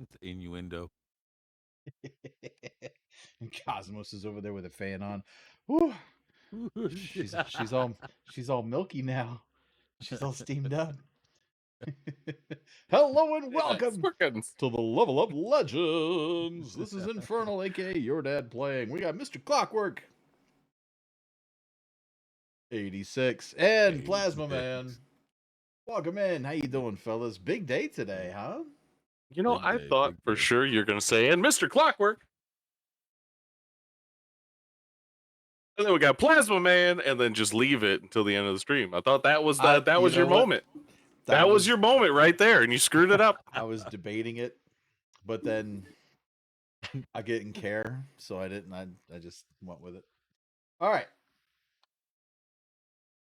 It's innuendo. And Cosmos is over there with a fan on. Whew. She's all milky now. She's all steamed up. Hello and Yeah, it's welcome working. to the Level Up Legends. This is Infernal, aka your dad playing. We got Mr. Clockwork 86 and Hey, Plasma yeah, Man. Welcome in. How you doing, fellas? Big day today, huh? You know, big I day, thought big for day. sure you're going to say, and Mr. Clockwork. And then we got Plasma Man, and then just leave it until the end of the stream. I thought that was that You was your know what? moment. That That was was your moment right there, and you screwed it up. I was debating it, but then I didn't care, so I didn't. I just went with it. All right.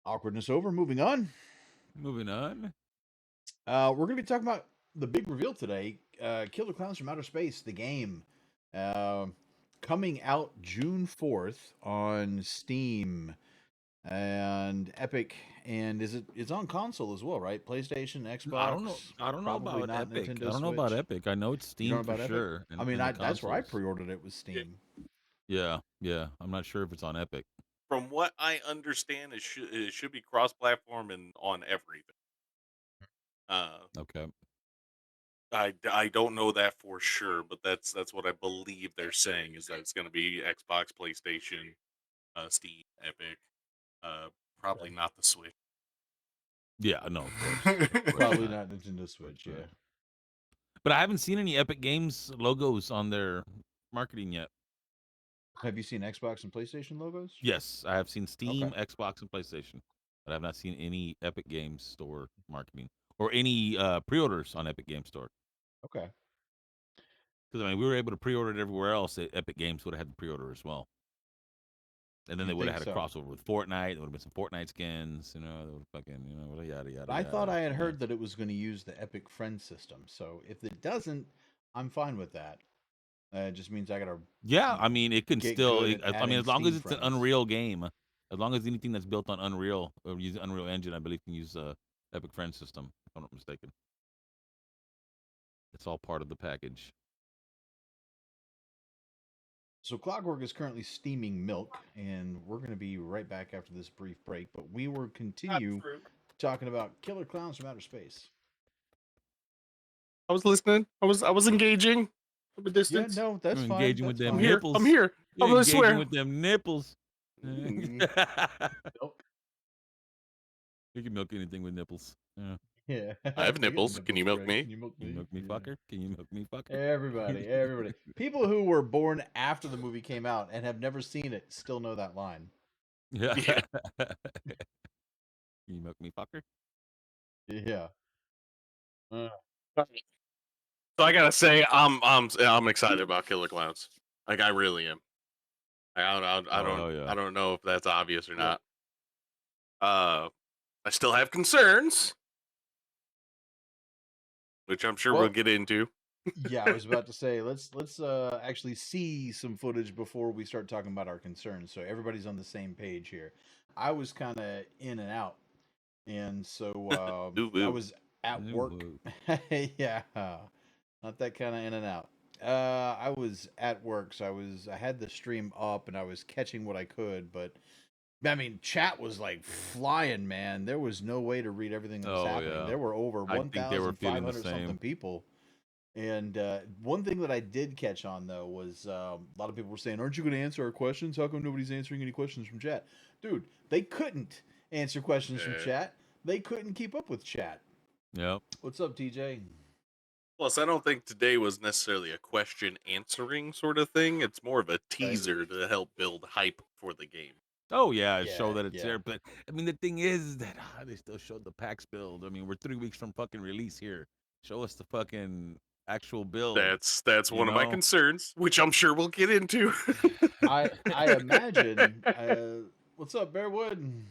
Awkwardness over. Moving on. Moving on. We're going to be talking about the big reveal today. Killer Clowns from Outer Space, the game, uh, coming out June 4th on Steam and Epic, and it's on console as well, right? PlayStation, I don't know. Xbox, I don't know probably about not Epic. I Nintendo don't know about Switch. Epic. I know it's You know Steam for about Epic? sure, I mean, and the that's where I consoles. pre-ordered it with Yeah, Steam. Yeah, yeah. I'm not sure if it's on Epic. from what I understand, it should be cross-platform and on everything. Uh, Okay. I don't know that for sure, but that's what I believe they're saying is that it's going to be Xbox, PlayStation, Steam, Epic, uh, probably Okay. not the Switch. Yeah, no, of course Probably not. not Nintendo Of course Switch. not. Yeah. But I haven't seen any Epic Games logos on their marketing yet. Have you seen Xbox and PlayStation logos? Yes, I have seen Okay. Steam, Xbox, and PlayStation, but I have not seen any Epic Games Store marketing or any pre-orders on Epic Games Store. Okay. Because I mean, we were able to pre-order it everywhere else. Epic Games would have had the pre-order as well, and then You they would have think had a so? crossover with Fortnite. There would have been some Fortnite skins, you know. They would fucking, yada yada I thought yada. I had Yeah, heard that it was going to use the Epic Friend system. So if it doesn't, I'm fine with that. It just means I got to yeah. I mean, it can get still. good at I mean, adding as long as Steam it's an friends. Unreal game, as long as anything that's built on Unreal or using Unreal Engine, I believe can use Epic Friend system. If I'm not mistaken, it's all part of the package. So Clockwork is currently steaming milk, and we're going to be right back after this brief break. But we will Not continue true. talking about Killer Clowns from Outer Space. I was listening. I was engaging from a Yeah, distance. no, that's You're fine. engaging with That's them I'm fine. here. I'm nipples. here. You're I'm gonna engaging swear. with them nipples. Mm. You Milk. can milk anything with nipples. Yeah. Yeah, I have I get the nipples. Can nipples, you milk Greg. me? Can you milk Can you me? milk me, Yeah. fucker? Can you milk me, fucker? Everybody. People who were born after the movie came out and have never seen it still know that line. Yeah. Yeah. Can you milk me, fucker? Yeah. Uh, So I gotta say, I'm excited about Killer Clowns. Like I really am. Oh hell yeah. I don't know if that's obvious or yeah. not. Uh, I still have concerns, which I'm sure we'll Well, get into. yeah, I was about to say let's actually see some footage before we start talking about our concerns, so everybody's on the same page here. I was kind of in and out, and so Ooh, I ooh. was at Ooh, work. whoa. Yeah, not that kind of in and out. I was at work, so I had the stream up and I was catching what I could, but I mean, chat was like flying, man. There was no way to read everything that was Oh happening. yeah. There were over I think they were feeling the 1,500 something same. people. And one thing that I did catch on though was a lot of people were saying, "Aren't you going to answer our questions? How come nobody's answering any questions from chat?" Dude, they couldn't answer questions from Uh, chat. They couldn't keep up with chat. Yep. What's up, TJ? Plus, I don't think today was necessarily a question answering sort of thing. It's more of a Right? teaser to help build hype for the game. Oh yeah, show Yeah, that it's yeah. there. But I mean, the thing is that they still showed the packs build. I mean, we're 3 weeks from fucking release here. Show us the fucking actual build. That's You one of my know? concerns, which I'm sure we'll get into. I imagine. What's up, Bearwood?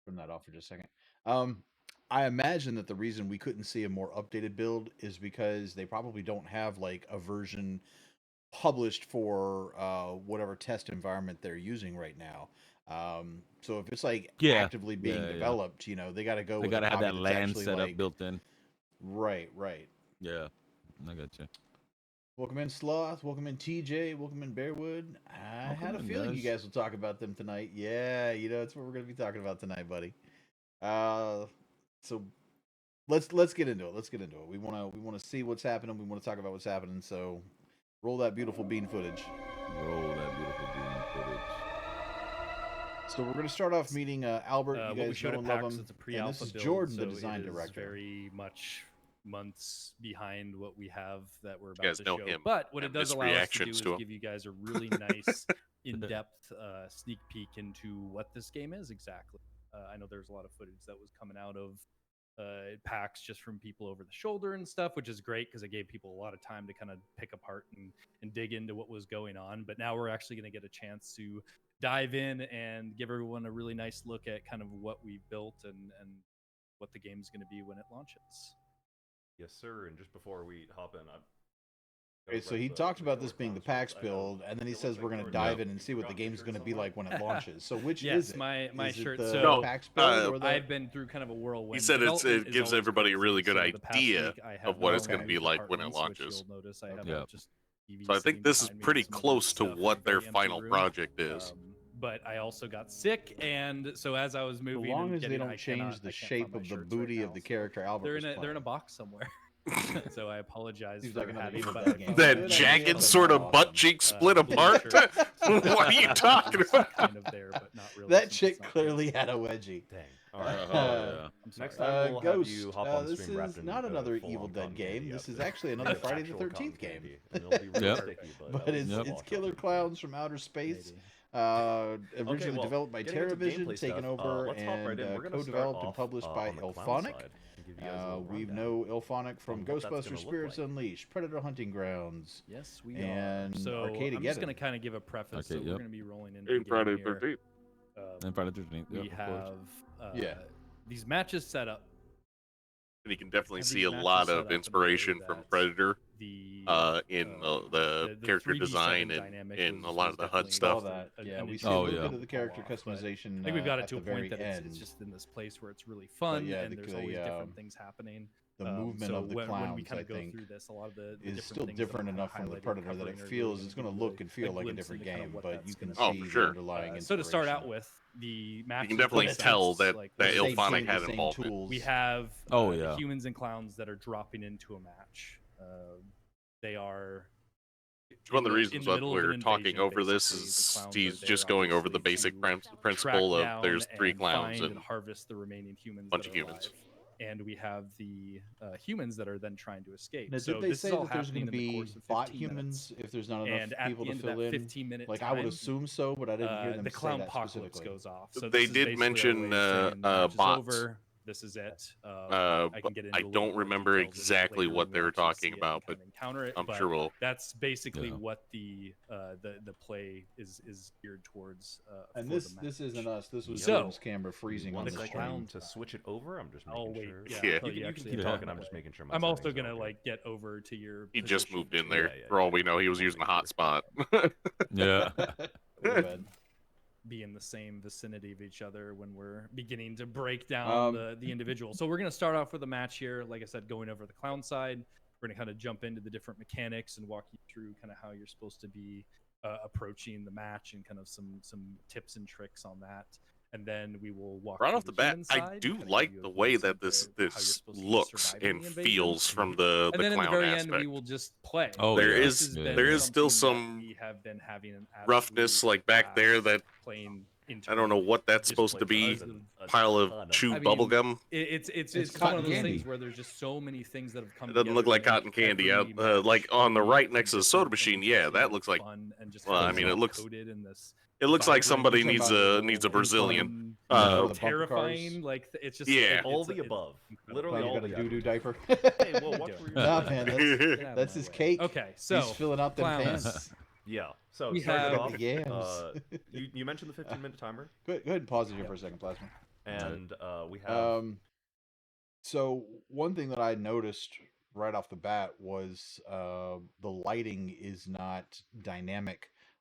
Turn that off for just a second. Um, I imagine that the reason we couldn't see a more updated build is because they probably don't have like a version published for whatever test environment they're using right now. So if it's like Yeah. actively being Yeah. developed, you know, they got to go They with a gotta have copy that that's land actually setup like built in. right, right. Yeah. I got you. Welcome in Sloth. Welcome in TJ. Welcome in Bearwood. I had Welcome a in, feeling you guys. guys will talk about them tonight. Yeah, you know, that's what we're going to be talking about tonight, buddy. So let's get into it. Let's get into it. We wanna see what's happening. We want to talk about what's happening. So roll that beautiful bean footage. Roll that beautiful bean footage. So we're going to start off meeting Albert. You What we guys showed know at and love PAX, him. it's a And pre-alpha this is build, Jordan, so the design it is director. very much months behind what we have that we're You about guys to know show. him But what it and does his allow us to do reactions is to him. give you guys a really nice, in-depth sneak peek into what this game is exactly. I know there's a lot of footage that was coming out of PAX just from people over the shoulder and stuff, which is great because it gave people a lot of time to kind of pick apart and dig into what was going on. But now we're actually going to get a chance to dive in and give everyone a really nice look at kind of what we built and what the game's going to be when it launches. Yes, sir. And just before we hop in, Okay, so he talked about this being the PAX build, and then he says we're going to dive in and see what the game's going to be like when it launches. So which Yes, is it? my Is it shirt. the So PAX build or the... I've been through kind of a whirlwind. He said Development it is gives always everybody a crazy. really good So the past idea week, I have of what not it's going to only be like when it departments, which launches. You'll notice I have Yeah. just TV So I think sitting this is behind me and pretty some other close to stuff in a what their very empty final room. project is. But I also got sick, and so as I was As moving, long and as they getting, don't I change cannot- the I can't shape find my of the shirts right booty now, of the so character Albert they're was in a playing. box somewhere. So I apologize Seems for like another having Evil but Dead I game. found That Good jagged idea, sort of awesome. butt cheek split blue apart. shirt. What are you talking It's about? kind of there, but not really. That since chick it's not clearly there. had a wedgie. Dang. All right. Oh yeah. I'm sorry. Next time we'll have Ghost, you hop on this stream wrapped is in not another full-on Evil Dead cotton game. candy This is outfit. actually another Like Friday the actual 13th cotton game. candy. And it'll be really Yep. sticky, But at it's, least Yep. we'll it's walk Killer on Clowns from Outer Space. Maybe. Originally well, developed by getting into TerraVision, gameplay taken stuff, over let's hop right and in. We're gonna start co-developed and off, published by on the Clown Ilphonic. side and give you guys a little We rundown know Ilphonic from on what that's gonna Ghostbusters look Spirits like. Unleashed, Predator Hunting Grounds, Yes, we and are. So Arcade I'm just going Again. to kind of give a preface. Okay, So yep. we're going to be rolling into the game Friday here. 13th. And Friday the 13th. We Yep, of course. have Yeah. these matches set up. And you can definitely Have see these a matches lot set of up in a way inspiration from that Predator The in the character 3D design setting and dynamic in a was lot of the HUD definitely stuff. All that. Yeah, an we see issue a Oh, little yeah. bit of the character pull off, but customization. I think we've got it at to the a very point that end. it's just in this place where it's really fun, yeah, and there's always different things happening. the movement so of the when clowns, we kind I of go think, through this, a lot of the is different still things that different I'm enough from the highlighting, Predator that covering it are feels really it's going to gonna look give and feel a like a glimpse different into kind of game, what but that's you can gonna Oh, see for the sure. underlying So to start out inspiration. with, the You matches can definitely themselves, tell that like, that the Same Ilphonic team, had the same involvement. tools. we have Oh, the yeah. humans and clowns that are dropping into a match. They are One of the in reasons the why middle of an we're talking invasion, over this basically. The is clowns he's are just there, going over the obviously, basic to principle track of down there's three and clowns find and harvest the remaining humans bunch that of are humans. alive. And we have the humans that are then trying to escape. Now, So did they this say is all that there's going happening to in the be course of bot 15 humans minutes. if there's not enough And at people the to end of fill that in? 15-minute Like, time, I would assume so, but I didn't hear them the say clown that apocalypse specifically. goes off. So They this is did basically mention our way of saying, the match is bots. over. This is it. But I can get into I a little don't bit more remember details of that exactly later what when they we were actually talking see it and about, kind but of encounter it. I'm But sure we'll. that's basically Yeah. what the play is geared towards. And for this the this match. isn't us. This was So, Jordan's camera freezing on One the the second stream. to switch it over. I'm just making Oh wait, sure. yeah. Yeah. Until You can actually keep get talking. to I'm the just play. making sure my I'm also settings are gonna okay. like get over to your. He just position moved in too. there. Yeah, For all we yeah. know, he was Wanna using a make sure. hotspot. Yeah. Go ahead. Be in the same vicinity of each other when we're beginning to break down the individual. So we're going to start off with a match here. Like I said, going over the clown side, we're going to kind of jump into the different mechanics and walk you through kind of how you're supposed to be approaching the match and kind of some tips and tricks on that. And then we will walk Right through off the bat, human I side, do kind of like give you a the way glimpse that into this how you're this supposed to be looks surviving and the invasion. feels from the And then in the clown very aspect. end, we will just play. Oh, There yeah. is This has Yeah. been there is still something that some we have been having an roughness, absolute like back there, blast that playing I don't know what that's Just supposed to play be. for a Pile ton of of- chewed I mean, bubble gum. It's It's one cotton of those candy. things where there's just so many things that have come. It doesn't look together like to make cotton candy. every Like match on the unique right and next to the soda different machine, and yeah, just that really looks like. fun and just Well, I kind mean, of it looks. coated in this It looks like vibrant, somebody You're needs talking needs a about Brazilian. fun, for the bumper terrifying. cars? Like it's just Yeah. All it's the above. incredible. Literally Clown's all got a the doo-doo diaper. Hey, well, What watch are you where doing? you're Nah, going. man, Get out that's, of that's my his way. cake. Okay, so He's filling out them clowns. pants. Yeah. So We starting have- off, The yams. you mentioned the 15-minute timer, Go ahead and pause it here for a second, Plasma. and we have So one thing that I noticed right off the bat was the lighting is not dynamic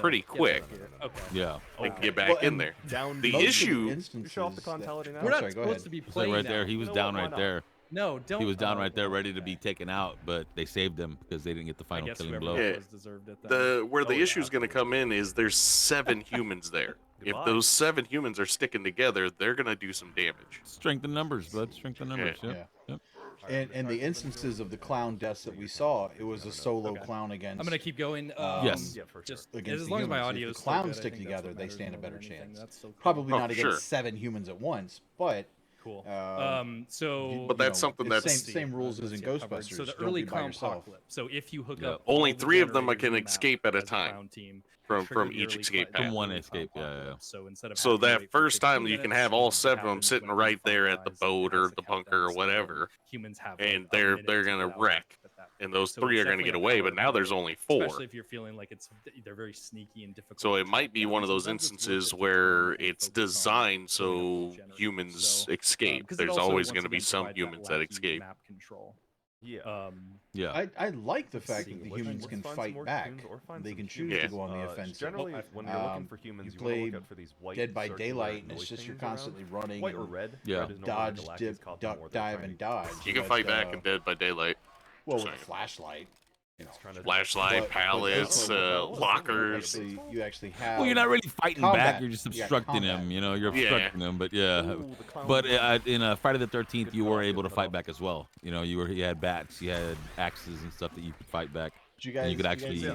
pretty get quick. up here. Okay. Yeah. They can Okay. get back Well, in and there. Down The most of the issue- You instances show off the that- Contelity now? We're not sorry, go supposed ahead. to be He's like playing right now. there. He was know down what, why right not? there. No, don't. He was down oh, right there, well, ready to be okay. taken out, but they saved him because they didn't get the I final guess killing whoever blow. that Yeah. was deserved it. Then. Where the Oh, yeah, issue is going to come in is there's 7 humans there. If Goodbye. those 7 humans are sticking together, they're going to do some damage. Strength in numbers, bud. Strength in numbers. Yeah. Yep. Yep. And the instances of the clown deaths that we saw, it was a solo Okay. clown against. I'm gonna keep going. Yes. Yeah, for sure. Just against as the long as my humans. audio If is the still clowns good, I stick think that's together, what they matters stand a more than better anything. chance. That's so cool. Probably Oh, not against sure. 7 humans at once, but Cool. you But that's something it's that's- same rules as in Ghostbusters. So the Don't early be by clown yourself. apocalypse. So if you hook Yep. up Only all the 3 of them generators can in the map escape at a as time clown team, from trigger the each early escape cla- path. From one early escape, clown yeah, yeah. apocalypse. So instead of So having to that wait for first 15 time, you can minutes, have all things 7 of them happen sitting when right you there at the finalize, boat has or the the countdown bunker or start, and whatever, humans have and like a they're minute to gonna get out wreck. at that And point. those So 3 it's are gonna definitely get a away, power but now there's play, only 4. especially if you're feeling like they're very sneaky and difficult. So to it track might be down. one of those Sometimes it's worth instances it to turn where and it's focus on designed filling up those so generators. humans So, escape. 'cause it There's also, always once going to be again, some provides humans that wacky escape. map control. Yeah. Yeah. I like the Let's fact see, that the let's- humans let's can find some fight more back. cocoons or find They some can choose humans. to go on the Uh, offensive. Generally, when you're looking for humans, you want to played look out for these white Dead by circular Daylight, and it's noise just you're things around. constantly running, White or and red. Yeah. Red is normally dodge, the dip, lackeys caught them duck, more. They're dive, trying and to dodge. You can but, fight back in Dead by Daylight. well, Just with a saying. flashlight. It's trying to Flashlight, But pallets, this one, lockers. you actually have. Well, you're not really fighting combat. back. You're just You got obstructing combat. him. You know, you're Yeah. obstructing him. But yeah. Ooh, the clown But run. in Friday the 13th, Good you were cutoff, able good to fight cutoff. back as well. You know, you had bats, you had axes and stuff that you could fight back. Did you And guys, you could you actually- guys see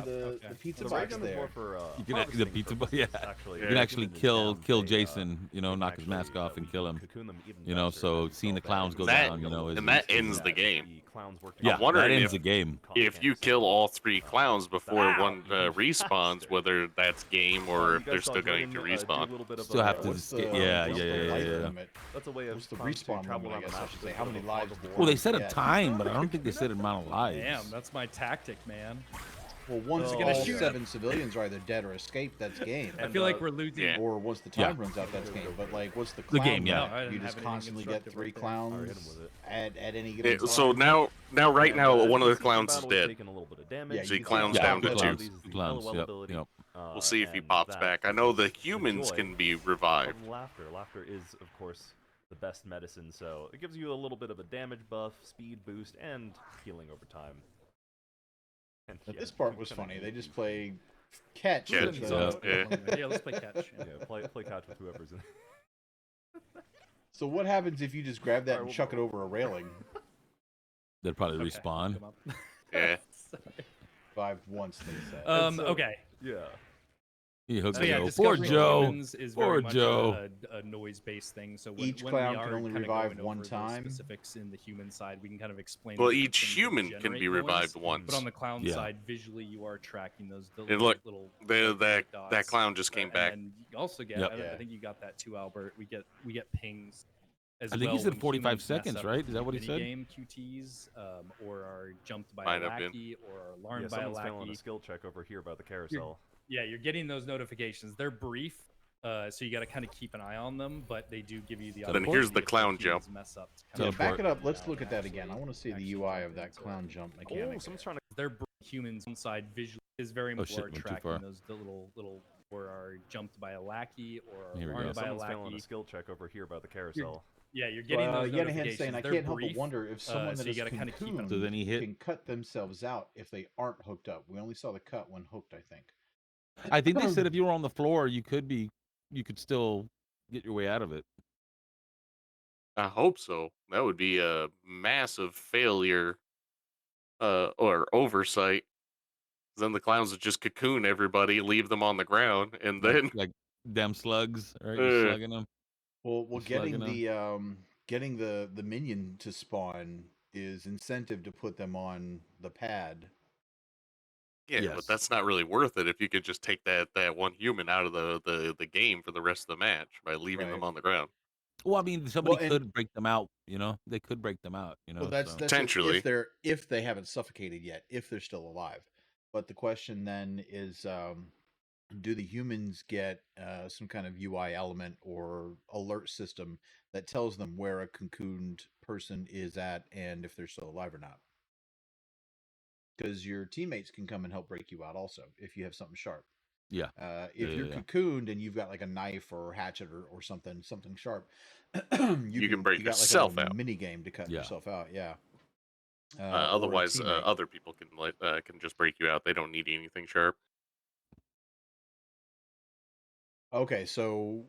Yeah, the pizza The box ray gun is there? more for You can harvesting the pizza, purposes, yeah. actually. You can actually Human is kill down, they, Jason. You know, they can knock his mask actually, off and we kill can him. cocoon them even You know, faster so as you seeing the fall clowns back. go That- down, you know, and that is ends the game. The clowns work yeah, I'm wondering that ends if- the game. If you kill all 3 clowns before one respawns, whether that's game or if they're still going to respawn. Still have to What's the, escape. Yeah, what's yeah, the yeah, life yeah. limit? That's a way of What's the clowns to respawn travel limit, I around the guess I map should with say. a How bit many of a lives fog do of you Well, they war. said a Yeah. time, but I don't think they said amount of lives. Damn, that's my tactic, man. Well, once Oh. all Gonna shoot 7 civilians are either dead or escaped, that's game. I And, feel like we're losing. yeah. Or once the Yeah. time runs out, that's game. But like, what's the The clown game, yeah. limit? No, I didn't You have just anything constantly get instructive 3 right there. clowns hit 'em with it. at any given time. So now right now, one of the clowns is Battle dead. taking a little bit of damage. Yeah, See, you clowns can- down to yeah, 2. Clowns, yep, ability. yep. We'll see if he And pops that back. I know the is humans joy can be revived. from laughter. Laughter is, of course, the best medicine. So it gives you a little bit of a damage buff, speed boost, and healing over time. And But yeah, this part it's was kinda funny. They easy. just play catch. Catch, with, Yeah, let's play catch. Yeah. Yeah, play catch with whoever's in. So what happens if you just grab that Alright, and well- chuck it over a railing? They'd probably Okay, respawn. come up. Yeah. Sorry. 5 once they said. so- Okay. Yeah. He hooks So it yeah, over. Poor discovering Joe. humans is Poor very much Joe. a noise-based thing. So when, Each when clown we can are only kinda revive going one over the time. specifics in the human side, we can kind of explain. Well, the each things that human can generate be noise, revived once. But on the clown Yeah. side, visually, you are tracking those And look, little that dots. clown just came And back. then you also get. Yep. I think you got that too, Albert. We get pings. As I think he well said when 45 humans mess seconds, up right? with Is that what he said? Game QTs, or are jumped by Might a have been. lackey, or are alarmed Yeah, by a someone's failing lackey. a skill check over here by the carousel. Yeah, you're getting those notifications. They're brief, so you got to kind of keep an eye on them, but they do give you the. Then here's the opportunity if clown humans jump. Mess up to Yeah, kind of Teleport. back it up. Let's out look at and that again. I want to see the actually UI jump of that into clown jump Oh, mechanic. someone's trying to. They're humans inside visually is very much shit, are went too tracking far. those the little or are jumped by a lackey or are Here we alarmed go. by a Someone's failing lackey. a skill check over here by the carousel. Yeah, you're getting those Yanahan's notifications. saying, I They're can't help brief, but wonder if someone so that you is gotta kinda keep an- cocooned So then he hit. can cut themselves out if they aren't hooked up. We only saw the cut when hooked, I think. I think they said if you were on the floor, you could still get your way out of it. I hope so. That would be a massive failure, or oversight. Then the clowns would just cocoon everybody, leave them on the ground, and then Like damn slugs, right? You're Uh, slugging them. Well, Just slugging getting the minion to spawn is incentive to put them on the pad. yeah, Yes. but that's not really worth it if you could just take that one human out of the game for the rest of the match by leaving them Right. on the ground. Well, I mean, somebody Well, and- could break them out. You know, they could break them out. You know, Well, that's so. Potentially. if they haven't suffocated yet, if they're still alive. But the question then is, do the humans get some kind of UI element or alert system that tells them where a cocooned person is at and if they're still alive or not? Because your teammates can come and help break you out also if you have something sharp. Yeah. If Yeah, you're yeah. cocooned and you've got like a knife or hatchet or something sharp, You can break you got yourself like a out. mini game to cut Yeah. yourself out. Yeah. Or a Otherwise, teammate. other people can just break you out. They don't need anything sharp. Okay, so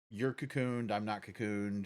you're cocooned. I'm not cocooned.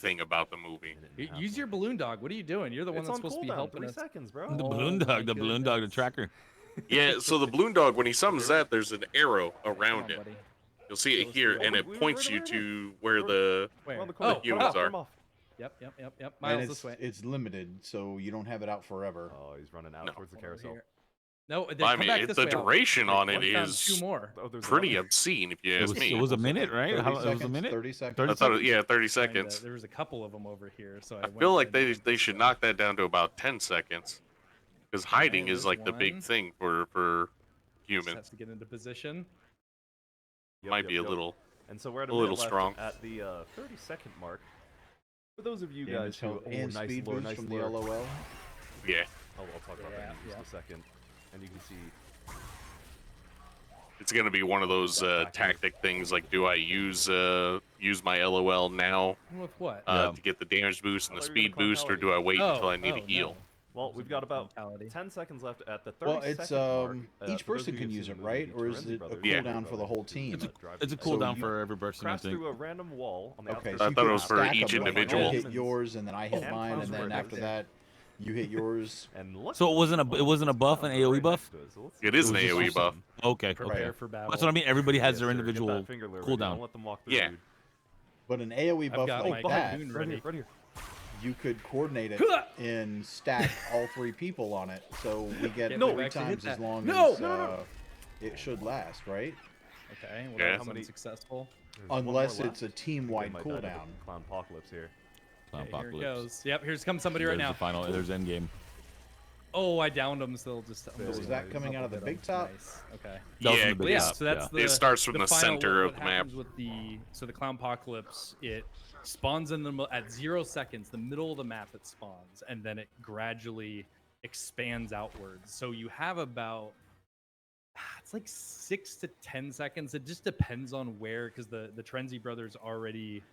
anything about the movie. Minute and a half Use your left. balloon dog. What are you doing? You're the one It's that's on supposed to be cooldown. helping 3 us. seconds, bro. The Oh balloon my dog, the goodness. tracker. Yeah, so the balloon dog, when he summons that, there's an arrow Come around on, it. buddy. You'll see it Let's here, do it. and Oh, it we points right you over to where We're- the Where? Around the corner. Oh, humans are. Turn 'em off. Yep. And Miles this way. it's limited, so you don't have it out forever. Oh, he's running out No. towards the Hold over carousel. here. No, I come mean, back this the way. duration on it I found is two more. Oh, there's pretty another. obscene, if you It ask was, me. it was a Also, minute, right? 30 How, it was a seconds, minute. 30 seconds. 30 I thought, seconds? 30 And, seconds. there was a couple of them over here, so I feel like they went this should way. knock that down to about 10 seconds, because hiding Okay, is like the there's big one. thing for Just humans. have to get into position. Might be a little. And so we're at a a little minute left strong. at the 30-second mark. For those of you Damage guys who health and nice speed lure, boost nice from lure. the LOL. Yeah, I'll talk about that in Yeah, just a second. And you can see it's gonna be one of those tactic things. Like, do I use my LOL now With what? Yeah. to get the damage boost and I the thought you were speed gonna boost, or clown do I wait until I need oh, to heal? no. well, Those we've are got good about mentality. 10 seconds left at the 30 Well, it's second mark. each For those person of you can who've use seen it, the right? movie Or is Terenzi it a Brothers, Yeah. cooldown for the whole team? It's a So cooldown you- for every person, I Crash think. through a random wall on the Okay, outskirts. so I you thought it could was for stack each them, like, individual. I hit yours, and then I hit Oh, mine, and Clowns then right after there. that, you hit yours. And look, So it wasn't a buff, an AOE buff? It is an It was AOE just- buff. Okay, Prepare okay. for battle. That's what I mean. Everybody has their Yes, sir. Get individual that finger lure ready. Don't cooldown. let them walk through, Yeah. dude. But an AOE I've buff got like my that, Cocoon Right ready. here, right here. you could coordinate it and stack all three people on it, so we get No. 3 Back to hit times as that. long No! as it should last, right? Okay, well, Yeah. that was unsuccessful. There's one more Unless it's a left. team-wide Again, might die to cooldown. the Clown apocalypse here. Clown Okay, here it Apocalypse. goes. Yep, here's comes somebody right There's now. the final. There's endgame. Oh, I downed them, so they'll just. So So is Very that nice. coming out of the big top? Nice. Okay. That was Yeah, from the big yeah, top, So that's yeah. the. It starts from the final- center what of the map. happens With the clown apocalypse, it spawns in the at 0 seconds, the middle of the map. It spawns, and then it gradually expands outwards. So you have about it's like 6 to 10 seconds. It just depends on where, because the Terenzi brothers already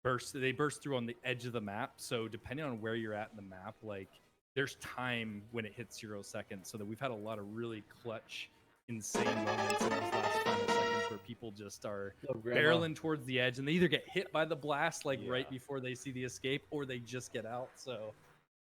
burst. They burst through on the edge of the map. So depending on where you're at in the map, like there's time when it hits 0 seconds. So that we've had a lot of really clutch, insane moments in those last final seconds where people just are barreling towards the edge, and they either get hit by the blast like right Yeah. before they see the escape, or they just get out. So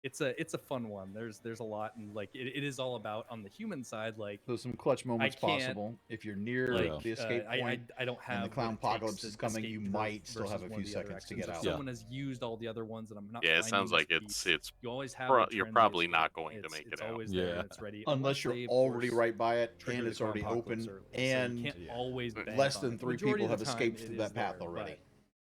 it's a fun one. There's a lot, and like it is all about on the human side, like So some clutch moments can't, possible. If you're near like the escape point, I don't have and the clown what it takes apocalypse to is coming, escape you turf might still have versus a one few of the other seconds to actions. get If out. Yeah. someone has used all the other ones, and I'm not. Yeah, it finding sounds like these it's beats, you always have. you're the Terenzi probably escape. not going to make It's it out. always there Yeah. and it's ready. Unless you're they, of already course, right by it trigger and the it's already clown open, apocalypse early. So and you can't Yeah. always bank less on than it. 3 Majority people of have the time, escaped it through is that path there, already. but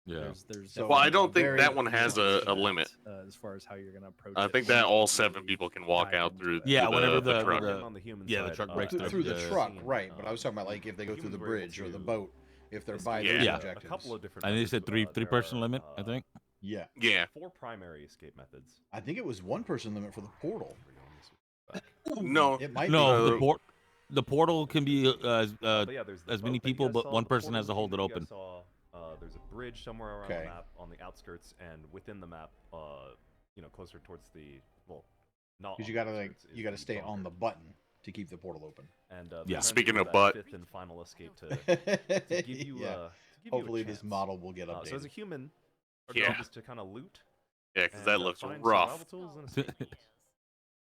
Yeah. There's So- Well, I definitely don't think very that one has nuance to a that, limit. as far as how you're gonna approach I it. think that all 7 people can walk dive out into through it. Yeah, the, whenever the the- truck. the- on the human yeah, the side, truck breaks Through the Yeah. truck, scene, right? But I was talking about like if they go through humans the were able bridge or the to boat, if they're by escape, those Yeah. a objectives. couple of different I think they methods. said There three-person are, limit. I think. Yeah, Yeah. 4 primary escape methods. I think it was 1-person limit for the portal. No. It might No, be. the portal can be But yeah, there's the as many boat that you people, guys but saw, one the person portal has to hold it machine that you open. guys saw, there's a bridge somewhere around Okay. the map on the outskirts, and within the map, closer towards the not. Because on you the gotta outskirts is you gotta the stay on the bunker. button to keep the portal open. And Yeah. Speaking of that butt. 5th and final escape to give you yeah. to give Hopefully you a this chance. model will get So as a updated. human, our Yeah. job is to kind of loot. Yeah, because and, that looks find rough. survival tools and escape.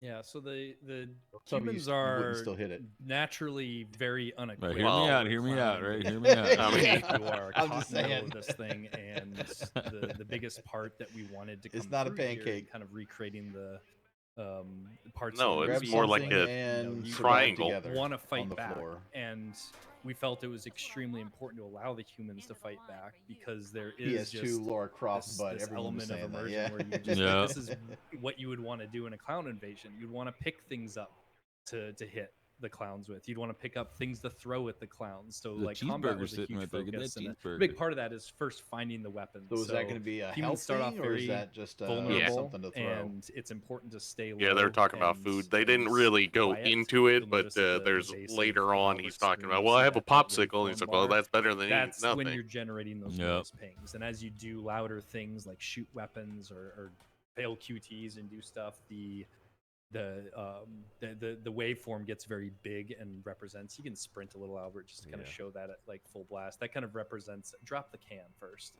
Yeah, so the Some of you humans wouldn't are still hit it. naturally very Right, unequipped. hear Well, me out. Hear me out. Right, hear me out. I mean- You are I'm caught just in the middle saying. of this thing, and the biggest part that we wanted to come It's not a through here and pancake. kind of recreating the parts. No, of the it's Grab more movie like something a and you survive triangle. together want to on fight the back, floor. and we felt it was extremely important to allow the humans to fight back because there is PS2 just Laura Croft, but this everyone was element of saying that. immersion Yeah. where you just Yeah. this is what you would want to do in a clown invasion. You'd want to pick things up to hit the clowns with. You'd want to pick up things to throw at the clowns. So The like combat cheeseburger was a sitting huge right there. Get that focus, and a cheeseburger. big part of that is first finding the weapons. So is that going to be a humans health start off thing, or is very that just vulnerable, something to throw? and it's important to stay low. Yeah, they're talking about and food. They didn't use really go quiet. into it, You'll but notice at the there's base of later on Albert's he's talking about, screen, well, I see have a that popsicle. And he's waveform like, well, bar? that's better than That's nothing. when you're generating those Yep. noise pings, and as you do louder things like shoot weapons or fail QTs and do stuff, the waveform gets very big and represents. You can sprint a little, Albert, just to kind of Yeah. show that at like full blast. That kind of represents. Drop the can first.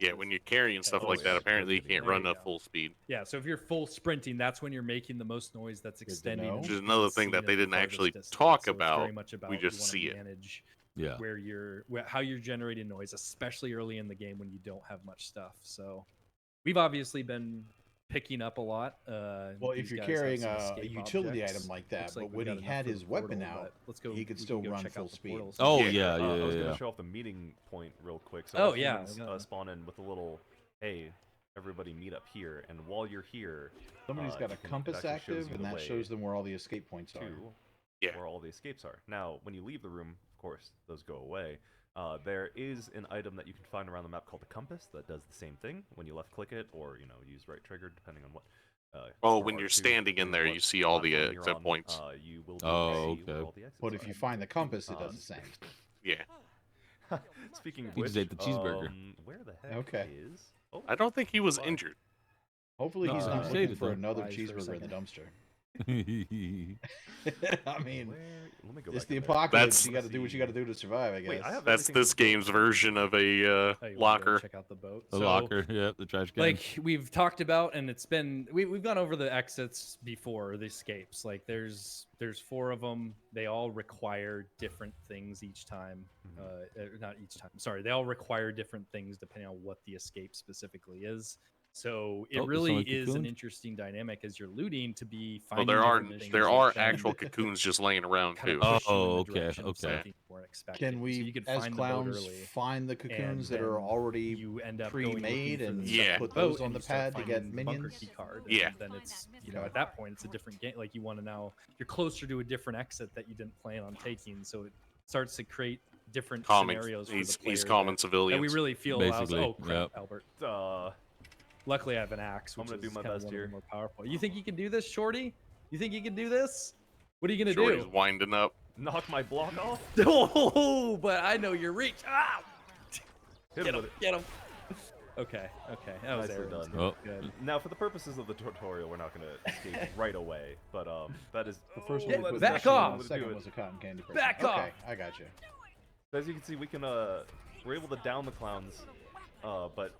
Yeah, when you're carrying stuff Oh, like yeah, that, apparently you definitely. can't There run you at go. full speed. Yeah, so if you're full sprinting, that's when you're making the most noise. That's to extending. know. and Which is being another thing seen that they at the didn't farthest actually distance. talk So it's about. very much about We just you want see to it. manage Yeah. how you're generating noise, especially early in the game when you don't have much stuff. So we've obviously been picking up a lot. Well, if These you're guys have carrying some a escape utility objects. item like that, Looks like but we've when got he enough had for the his weapon portal, out, but let's go. he could we still can go run check full out the speed. portals. Oh Yeah. yeah, I was yeah. gonna show off the meeting point real quick. So Oh, all yeah, humans, yeah. spawn in with a little, hey, everybody meet up here, and while you're here, Somebody's got a it compass actually shows active, you and the that way shows them where all the escape points are. to Yeah. where all the escapes are. Now, when you leave the room, of course, those go away. There is an item that you can find around the map called the compass that does the same thing when you left click it, or use right trigger, depending on what. Oh, or when you're R2, standing in depending on there, what you see all the platform you're exit on, points. You will be Oh, able to see where okay. all the exits But if are. you find the compass, it does the same. Yeah. Speaking of He which, just ate the cheeseburger. Where the heck Okay. is? Oh, I don't think he was Why? injured. Hopefully, he's No, not he looking saved it, for though. another Lies for a cheeseburger in the second. dumpster. He I mean, where? Let me go it's back the in there. apocalypse. That's- You got to do what you got to do to survive, I guess. Wait, I have That's everything this for the boat. game's version of a Oh, you wanna go locker. check out the boat. the So, locker, yep, the trash can. like we've talked about, and it's been we've gone over the exits before, the escapes. Like there's 4 of them. They all require different things each time. Not each time, sorry, they all require different things depending on what the escape specifically is. So it Oh, really someone is an cocooned? interesting dynamic as you're looting to be Well, finding there are different things there that are then actual cocoons just laying around kind of too. push you in Oh, the okay, direction of okay. something you weren't expecting. Can so we, you could as find the boat clowns, early, find the cocoons and that are then already you end up going pre-made looking for and the Yeah. put boat, those on and the you start pad to get finding the bunker minions? key card, Yeah. and then it's at that point it's a different game. Like you want to now you're closer to a different exit that you didn't plan on taking, so it starts to create different Common. scenarios for He's the player common that civilians. we really feel allows. Basically, Oh crap, yep. Albert. Uh, Luckily, I have an axe, I'm which gonna do is my kind of best one of here. the more powerful. You think you can do this, Shorty? You think you can do this? What are you gonna Shorty's do? winding up. knock my block off. Oh, but I know your reach. Ah! Hit Get him him! with it. Get him! Okay, that was Nicely Aaron's. done. Oh. Good. Now, for the purposes of the tutorial, we're not going to escape right away, but that is The first Yeah, one we put back in the off! The second was a cotton candy. person. Back okay, off! I got you. As you can see, we can we're able to down the clowns, but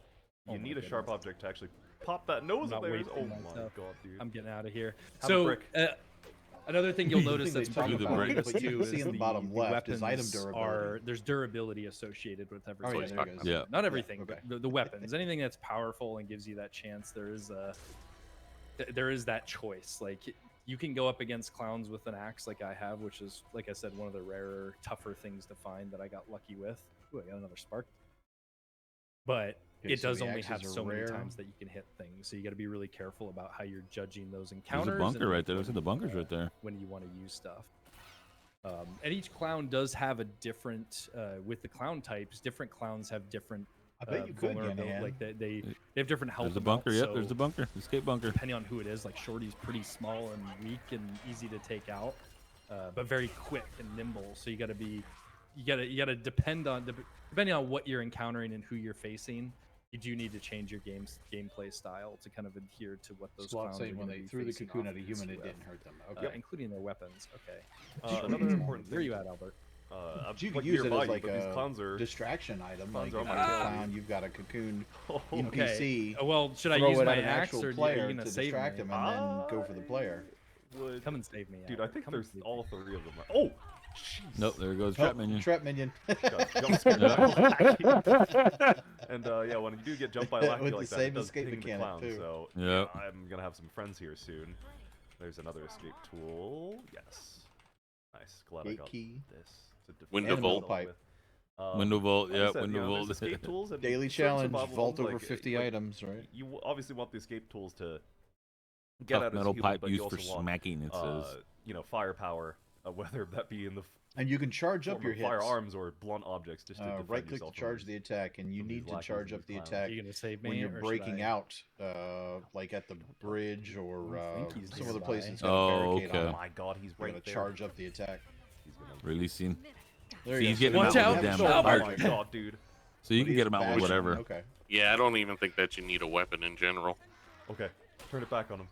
Oh you my need a sharp goodness. object to actually pop that nose I'm of not theirs. Oh wasting my myself. god, dude! I'm getting out of here. Have a So, brick. another thing you'll The notice thing that's they talk pretty about, important but you too can see is in the bottom left is item weapons durability. there's durability associated with everything. yeah, there it goes. Yeah. Not everything, okay. but the weapons. Anything that's powerful and gives you that chance, there is that choice. Like you can go up against clowns with an axe like I have, which is, like I said, one of the rarer, tougher things to find that I got lucky with. Ooh, I got another spark. But Okay, it so does the only axes have are so many rare. times that you can hit things. So you got to be really careful about how you're judging those There's encounters. a bunker and right there. Look at the when, bunkers right there. when you want to use stuff. And each clown does have a different, with the clown types, different clowns have different I bet you could, vulnerability. Yanahan. Like they have different health There's the bunker. amounts, Yep, there's so the bunker. Escape bunker. depending on who it is, like Shorty's pretty small and weak and easy to take out, but very quick and nimble. So you got to depend on depending on what you're encountering and who you're facing. You do need to change your gameplay style to kind of adhere to what those Squad clowns are saying when gonna they be threw the facing cocoon off at a against human, you it with, didn't hurt them. Okay. including their weapons. Okay. Another important thing. Where are you at, Albert? I'm You could like use it nearby as you, like but these a clowns are. distraction item. Like clowns are if on you're my a tail, clown, dude. you've got a cocoon Oh, NPC. Well, should I throw use it my at an axe actual or are player you gonna to save distract me? him and then go for the player. Would... Come and save me, Dude, I Albert. think Come and there's save me. all 3 of them. Oh, jeez. Nope, there goes Oh, trap minion. Trap minion. Got jump scared. And yeah, when you do get jumped by a lackey With like the that, it same does escape ping the mechanic, clown. too. So Yep. yeah, I'm gonna have some friends here soon. There's another escape tool. Yes. Nice. Glad I Gate got key. this. To defend Window myself vault. pipe. with. Window vault. Like I Yep, said, window there's vault. escape tools and Daily certain challenge, survival vault ones, over like, 50 like, items, right? You obviously want the escape tools to get Tough at as metal human, pipe but you used for also want, smacking. It says. firepower, whether that be in the And you can charge up form your of hits. firearms or blunt objects, just to defend Right click to yourself. charge the attack, and you from need these to lackeys charge and up the these clowns. attack Are you gonna save me when you're or should breaking I- out, like at the bridge or think he's some of the nearby. places got a Oh, barricade okay. on Oh it. my god, he's You're right gonna there. charge up the attack. He's gonna... Releasing. There See, you he's go. getting Watch him out out, with Have damn soul Oh fire. my magic. god, dude. So you But can he get is him out with bashing. whatever. Okay. Yeah, I don't even think that you need a weapon in general. Okay, turn it back on him.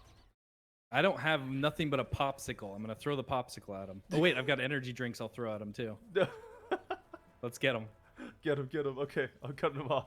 I don't have nothing but a popsicle. I'm gonna throw the popsicle at him. Oh wait, I've got energy drinks. I'll throw at him too. Let's get him. Get him, get him. Okay, I'm cutting him off.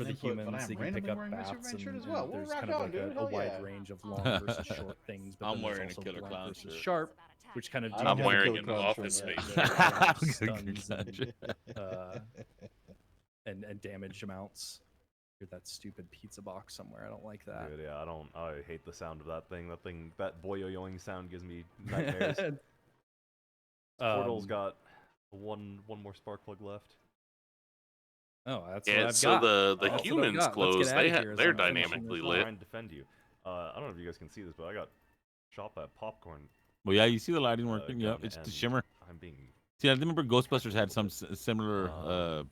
as for an the input, but I humans, am they can pick randomly up wearing my bats, Superman shirt and, as well. and We'll there's rock kind of on, like dude. a Hell wide yeah. range of long versus short things. But I'm then there's wearing a also Killer blunt Clown versus shirt. sharp, which kind of I don't I'm have a wearing Killer an Clown Office shirt yet. Space the shirt. range of Good stuns God. uh, and damage amounts. Hear that stupid pizza box somewhere. I don't like that. Dude, yeah, I hate the sound of that thing. That boing sound gives me nightmares. Portal's got one more spark plug left. Oh, that's what Yeah, I've so got. the That's what I've humans got. Let's get clothes, outta here as they're I'm finishing dynamically this lit. Trying to defend you. I don't know if you guys can see this, but I got shot by a popcorn Well, yeah, you see the lighting working. Yeah, gun, it's the and shimmer. I'm being See, I remember Ghostbusters had some similar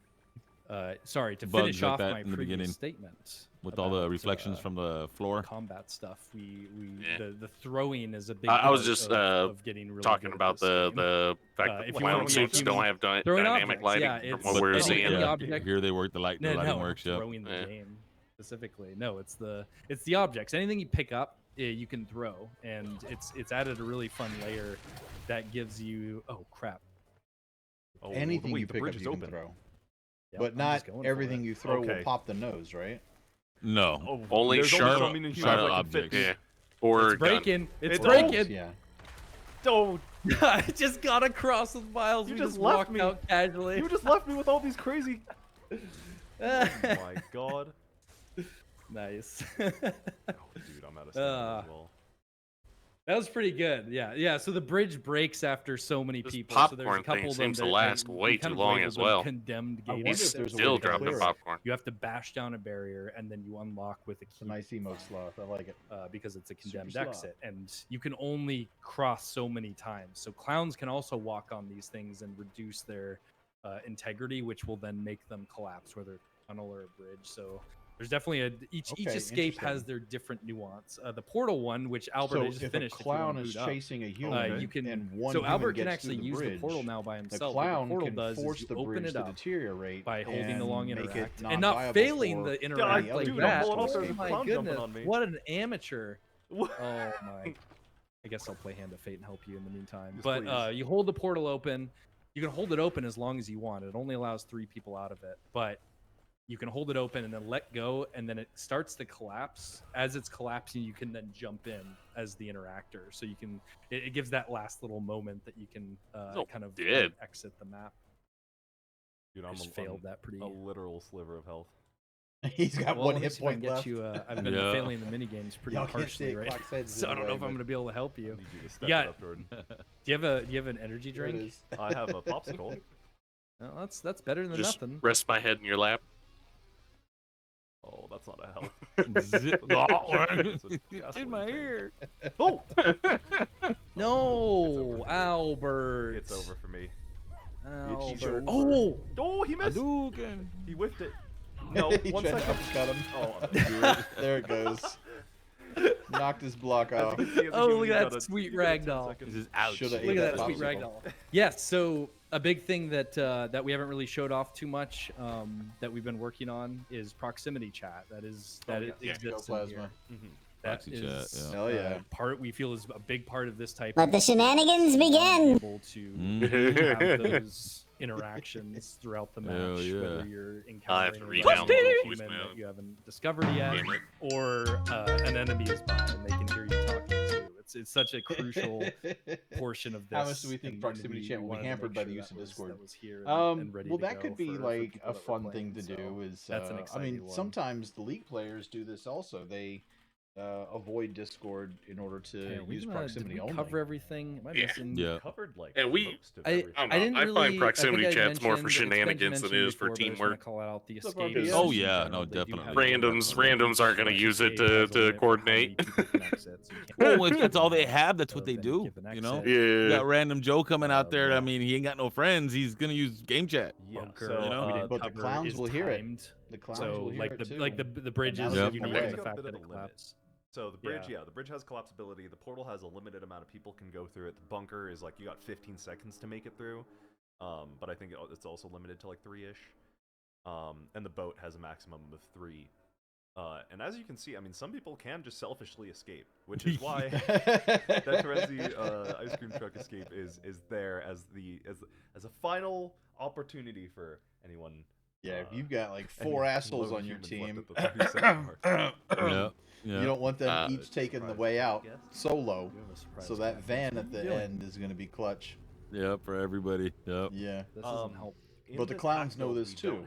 Sorry, to bugs finish like off that my in the previous beginning statement with all the about, reflections from the floor. combat stuff. Yeah. The throwing is a big I part was just of getting really talking good at about this game. the fact that if the you wanna clown be a suits human, don't have throwing dynamic objects, lighting yeah, from it's what we're any- seeing. any Yeah, object- here they work the light. The No, lighting no, works. not Yep. throwing the Yeah. game specifically. No, it's the objects. Anything you pick up, you can throw, and it's added a really fun layer that gives you. Oh crap! oh, Anything wait, you the pick up, bridge is you can open. throw. Yep, But I'm not just going for everything it. you throw will Okay. pop the nose, right? No. Oh, Only there's sharp- so many humans sharp that can fit objects. these- Yeah, or It's a gun. breaking. It's It's breaking. Yeah. Oh, I just got across with Miles. You We just just left walked me. out casually. you just left me with all these crazy. Oh my god. Nice. Oh, dude, I'm out of stamina as well. That was pretty good. Yeah. So the bridge breaks after so many This people. So there's a popcorn thing couple of them seems to that last we way kind too of long labeled as them well. Condemned I game wonder if He's there's a way still to dropping clear it. popcorn. You have to bash down a barrier and then you unlock with a It's a key nice emo sloth. I like it. because it's a Super condemned slow. exit, and you can only cross so many times. So clowns can also walk on these things and reduce their integrity, which will then make them collapse, whether it's a tunnel or a bridge. So there's definitely each Okay, escape has interesting. their different nuance. The portal one, which Albert I So just if a finished, clown if is you wanna boot up, chasing a human, you can. and one So human Albert can gets actually through the use bridge, the portal now by the himself. What clown the portal can does force is you the open bridge it to up deteriorate by holding the long and make it interact and not non-viable failing for the any interact other like humans that. to hold up, Oh there's a escape. my clown jumping goodness! on me. What an amateur! What? Oh my! I guess I'll play Hand of Fate and help you in the meantime. Yes, But please. you hold the portal open. You can hold it open as long as you want. It only allows 3 people out of it, but you can hold it open and then let go, and then it starts to collapse. As it's collapsing, you can then jump in as the interactor. So you can. It gives that last little moment that you can kind of dead. exit the map. Dude, I I'm just failed that pretty. a literal sliver of health. He's got Well, one let me hit see if I point can get left. you. I've been Yeah. failing the mini games pretty Y'all can't see harshly, it. right? Clock says So I don't know if but I'm gonna be able to help I you. need you to step Yeah. it up, Jordan. Do you have an energy there it drink? is. I have a popsicle. Well, that's better than Just nothing. rest my head in your lap. Oh, that's not a help. Zip. It's a In gasoline my tank. ear. Oh! No, over. Albert. It's over for me. It's Albert. over. Oh, Oh, he missed! Hadouken. He whiffed it. No, He 1 tried to second. uppercut him. Oh, There it goes. Knocked his block as you off. can see, as a Oh, human, look you at that got a- sweet you got a 10 ragdoll. seconds. This is ouch. Shoulda look ate at that that sweet popsicle. ragdoll. Yes. So a big thing that that we haven't really showed off too much that we've been working on is proximity chat. That yeah. exists in Ectoplasma. here. Mhm. That Proxy is chat, yeah. Hell yeah. part we feel is a big part of this type. Let of the shenanigans begin. Able to Mhm. have those interactions throughout the Hell match, yeah. whether you're I'll have encountering to a redownload random the human voicemail. that you haven't discovered yet, Damn it. or an enemy is by and they can hear you talking to you. It's such a crucial portion of this. How much do we think and proximity we chat will be wanted to hampered make by sure the use that of was- Discord? that was here and ready Well, to that go could be for like people a that were fun thing playing, to do. so Is that's an I exciting mean, one. sometimes the league players do this also. They avoid Discord in order to Yeah, use did proximity we only. cover everything? Am I Yeah. missing? Yeah. Covered like And we- most of I, everything. I don't I know. didn't I really. find proximity I think I chats more for mentioned- it's been shenanigans than it is mentioned for before, but I just wanna teamwork. call out the What's up, escape. RPS? Oh, in yeah, general. no, They do have definitely. a limit on Randoms aren't gonna each use it escape to- has a to limit for how many coordinate. people can exit, so you can't Well, have if that's all they more have, that's what of they any do. given You know, exit. you Yeah. got random Joe coming out there. I yeah. mean, he ain't got no friends. He's gonna use game chat. Yeah, Bunker, so you know? we didn't But the cover clowns is will hear it. timed. The clowns So will hear like it the too. like the bridge now is they'll unique get in away. the fact Bit that of it a limit. collapses. So the bridge, Yeah. the bridge has collapsibility. The portal has a limited amount of people can go through it. The bunker is like you got 15 seconds to make it through, but I think it's also limited to like 3-ish. And the boat has a maximum of 3. And as you can see, I mean, some people can just selfishly escape, which is why that Terenzi ice cream truck escape is there as a final opportunity for anyone. Yeah, if you've got like any 4 assholes low on your humans team, left at the 30-second mark. Yeah, yeah. you don't want them Uh, each taking the surprise, way out I guess. solo. We have a surprise So that package. van What at are you the doing? end is going to be clutch. Yeah, for everybody. Yep. Yeah. This Um, doesn't help. In But the this clowns pack, know though, this we don't too.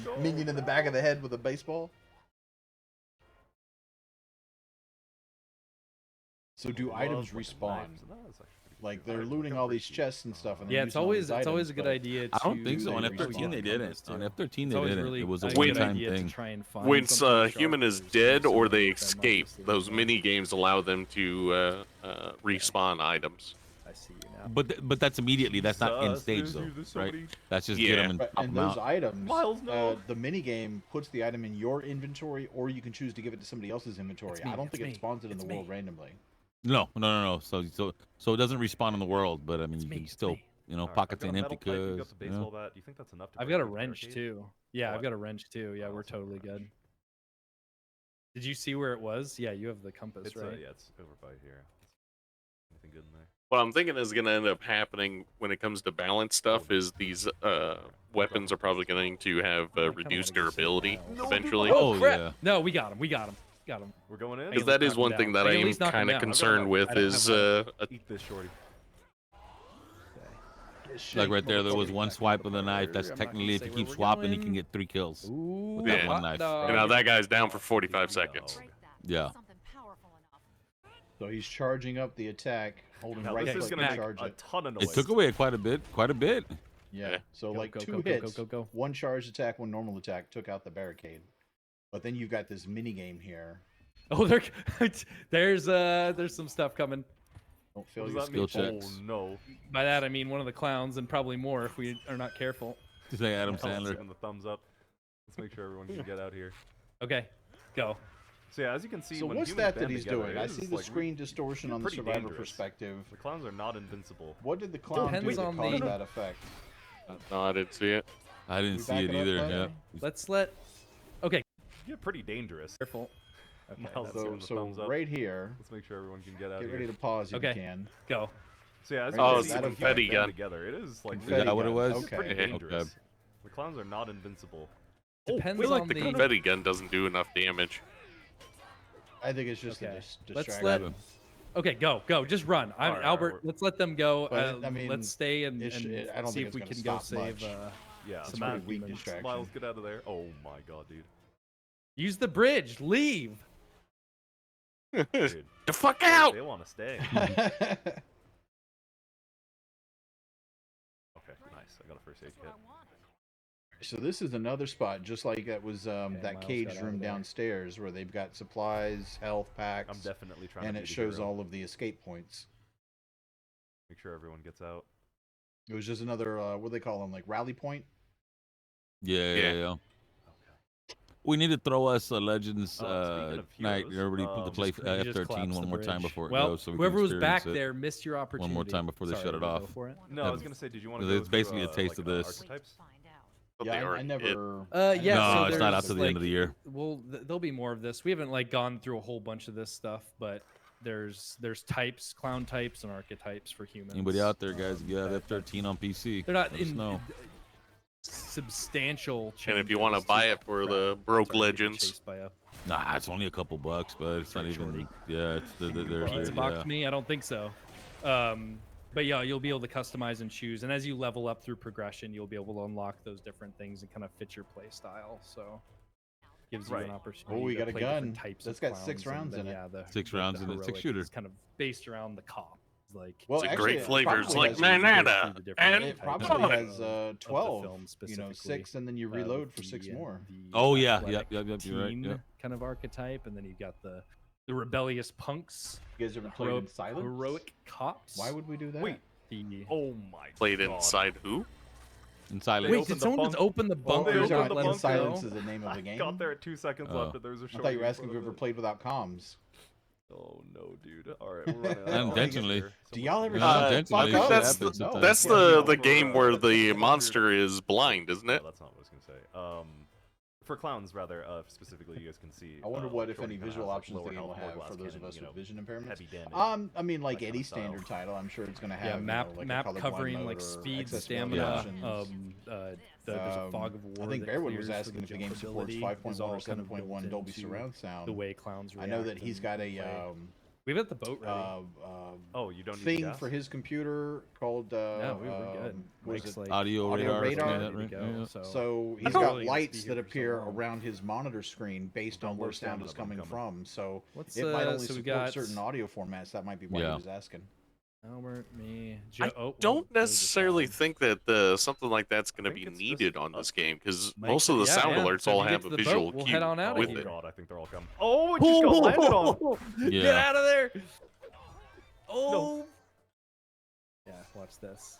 minion in the back of the head with a baseball. So do Love items fucking respawn? knives. No, that's actually pretty Like they're Alright, looting look all up these for chests and stuff, and they're Yeah, it's using all these always a items, good but idea. I don't think so. On they F13 they respawn. didn't. On F13 It's they always didn't. really It was a a good one-time idea thing. to try and find Once something a to shop human for, is so dead you or can they get them, escape, obviously, those but- mini games allow them to respawn items. I see you now. But that's immediately. That's not in Jesus, stage there's though, you, there's so right? many- That's just Yeah. get them and Right, pop and them those out. items, Miles, no. the mini game puts the item in your inventory, or you can choose to give it to somebody else's inventory. It's me, I don't it's think me, it spawns it in it's the world me. randomly. No. So it doesn't respawn in the world, but I mean It's you me, can it's still, me. Alright, pockets I've got ain't a empty, metal pipe, you've got cause the baseball bat. Do you think that's enough to I've break got a through the wrench barricade? too. Yeah, Oh, I've got a wrench too. Yeah, oh, we're that's not totally gonna good. Did you see where it was? Yeah, you have the compass, It's right? yeah, it's over by here. Anything good in there? What I'm thinking is going to end up happening when it comes to balance stuff is these weapons are probably going to have I kinda reduced wanna go save durability Miles. No, eventually. dude, Oh crap! yeah. No, we got him. We got him. Got him. We're going in. I Because can that is knock him one thing down. that I I can at am least knock him kind of down. concerned with I don't is have Eat this, shorty. Like right there was one swipe of the knife. That's I'm not gonna technically if say you where keep we're swapping, you going. can get 3 kills. Ooh, with that that one one knife. and now that guy's down for 45 Dog. seconds. Yeah. So he's charging up the attack, holding Now right this is click gonna to make charge a it. ton of noise. It took away quite a bit. Yeah. Yeah. So Go, like go, 2 go, go, hits, go. one charged attack, one normal attack took out the barricade. But then you've got this mini game here. Oh, there's some stuff coming. Don't fail What your does that mean? skill checks. Oh no. By that I mean one of the clowns, and probably more if we are not careful. To say Adam Let's Sandler. give him the thumbs up. Let's make sure everyone can get out here. Okay, go. So yeah, as you can see, So when what's humans that band he's together, doing? it I is, see the like, screen distortion you're on the pretty survivor dangerous. perspective. The clowns are not invincible. What did the clown do Depends to on cause the- that effect? No, I didn't see it. I didn't We see back it it up, either. bud? Yeah. Let's let. Okay, You're pretty dangerous. careful. Okay, Miles, that's- give him the So thumbs up. right here, Let's make sure everyone can get out get here. ready to pause if Okay. you can. go. So yeah, as Oh, you it's can see, the when confetti humans band gun. together, it is like Is that what it gun. was? it's pretty Okay. dangerous. The clowns are not invincible. Depends I feel like on the the. confetti gun doesn't do enough damage. I think it's just a Okay. distraction. Let's let. Okay, go. Just run. I'm Alright, Albert. alright, Let's let them go. But, I mean, let's stay and, it should- I don't see think if we it's can gonna go stop save. much. Yeah, It's some pretty bad weak humans. distraction. Miles, get out of there. Oh my god, dude. Use the bridge. Leave. Dude, The fuck out! they want to stay. Okay, nice. I got a first aid kit. So this is another spot, just like that was that Miles cage got out room of there. downstairs, where they've got supplies, health packs, I'm definitely trying and to it be the shows hero. all of the escape points. Make sure everyone gets out. It was just another what do they call them, like rally point. Yeah. Yeah. Okay. We need to throw us a Legends Speaking of night. heroes, Everybody to play You just F13 collapse one the more time bridge. before it well, goes, so we whoever can was back experience it. there missed your opportunity. more time before they Sorry, shut it you go off. for it? No, Yeah, I was gonna say, did you want to it's go through, basically a taste of this. archetypes? But Yeah, they I already did. never. Yeah. I So No, it's not there's, out till the end of the year. Well, there'll be more of this. We haven't like gone through a whole bunch of this stuff, but there's types, clown types, and archetypes for humans. Anybody out there, guys? If you have that- F13 on PC, They're not let us in know. substantial. And if you want to changes buy to it for crap. the broke Sorry, getting legends, chased by a Nah, it's only a couple bucks, but it's not even. Shorty. Yeah, it's they're pizza yeah. box me. I don't think so. But yeah, you'll be able to customize and choose, and as you level up through progression, you'll be able to unlock those different things and kind of fit your play style. So gives you Right. an opportunity. Oh, we to got a play different gun. Types That's of got 6 clowns, rounds and in then, it. Yeah, the, 6 the rounds in it, 6 heroic shooter. is kind of based around the cop. Like Well, it's a actually, great it flavors probably like has- manana and It types probably love it. has of the 12. film You know, specifically, 6, and then you with reload for 6 the, more. the Oh yeah, athletic yep. You're right. teen Yep. kind of archetype, and then you got the rebellious punks, You guys ever played hero- in silence? heroic cops. Why would we do that? Wait. the Oh my played god. inside who? In silence. wait? opened Did the someone just bunk- open the they bunker? Bunkers opened aren't the in bunker. silence is the name of I the game. got there at 2 seconds Oh. left, and there was a I shorty thought you were in asking if front you of ever played without comms. it. Oh no, dude. All right, we're running out. Unintentionally. Do y'all ever No, shut the intentionally, fuck I up? think that's- No. That's Yeah, the for, game where the for- monster is blind, isn't No, it? that's not what I was gonna say. For clowns, rather, specifically, you guys can see. I wonder what, if Shorty any, kinda visual has, like, options the lower game will health, lower have glass for those of cannon, us you with know, vision impairments. heavy damage. I mean, like that any kinda style. standard title, I'm sure it's going to have Yeah, you map know, like a map colorblind covering mode like or speed, accessibility stamina. options. There's a fog of war. I think that Bearwood was clears for asking if the game supports jumpability, 5.1 is all or kind of 7.1 built Dolby into surround sound. The way clowns I know react that he's and got a play. We've got the boat ready. Oh, you don't need thing gas? for his computer called No, we're good. what is Mike's it? like Audio Audio radar. radar? something ready like to that, right? go. Yeah. So he's don't got really gonna be lights here that for so appear long. around his monitor screen based on Don't where work sound stamina, is but I'm coming coming. from. So What's it might only so we support got certain audio formats. That might be why he Yeah. was asking. Albert, me, I Joe. Oh, well, don't Joe just necessarily died. think that something like that's going to be think it's needed just on this us. game because Mike most of the yeah, sound yeah. alerts So if all you get have to a the visual boat, we'll cue head on out Oh of with here. it. god, I think they're all coming. Oh, it just got landed on. Get Yeah. out of there! Oh. Yeah, watch this.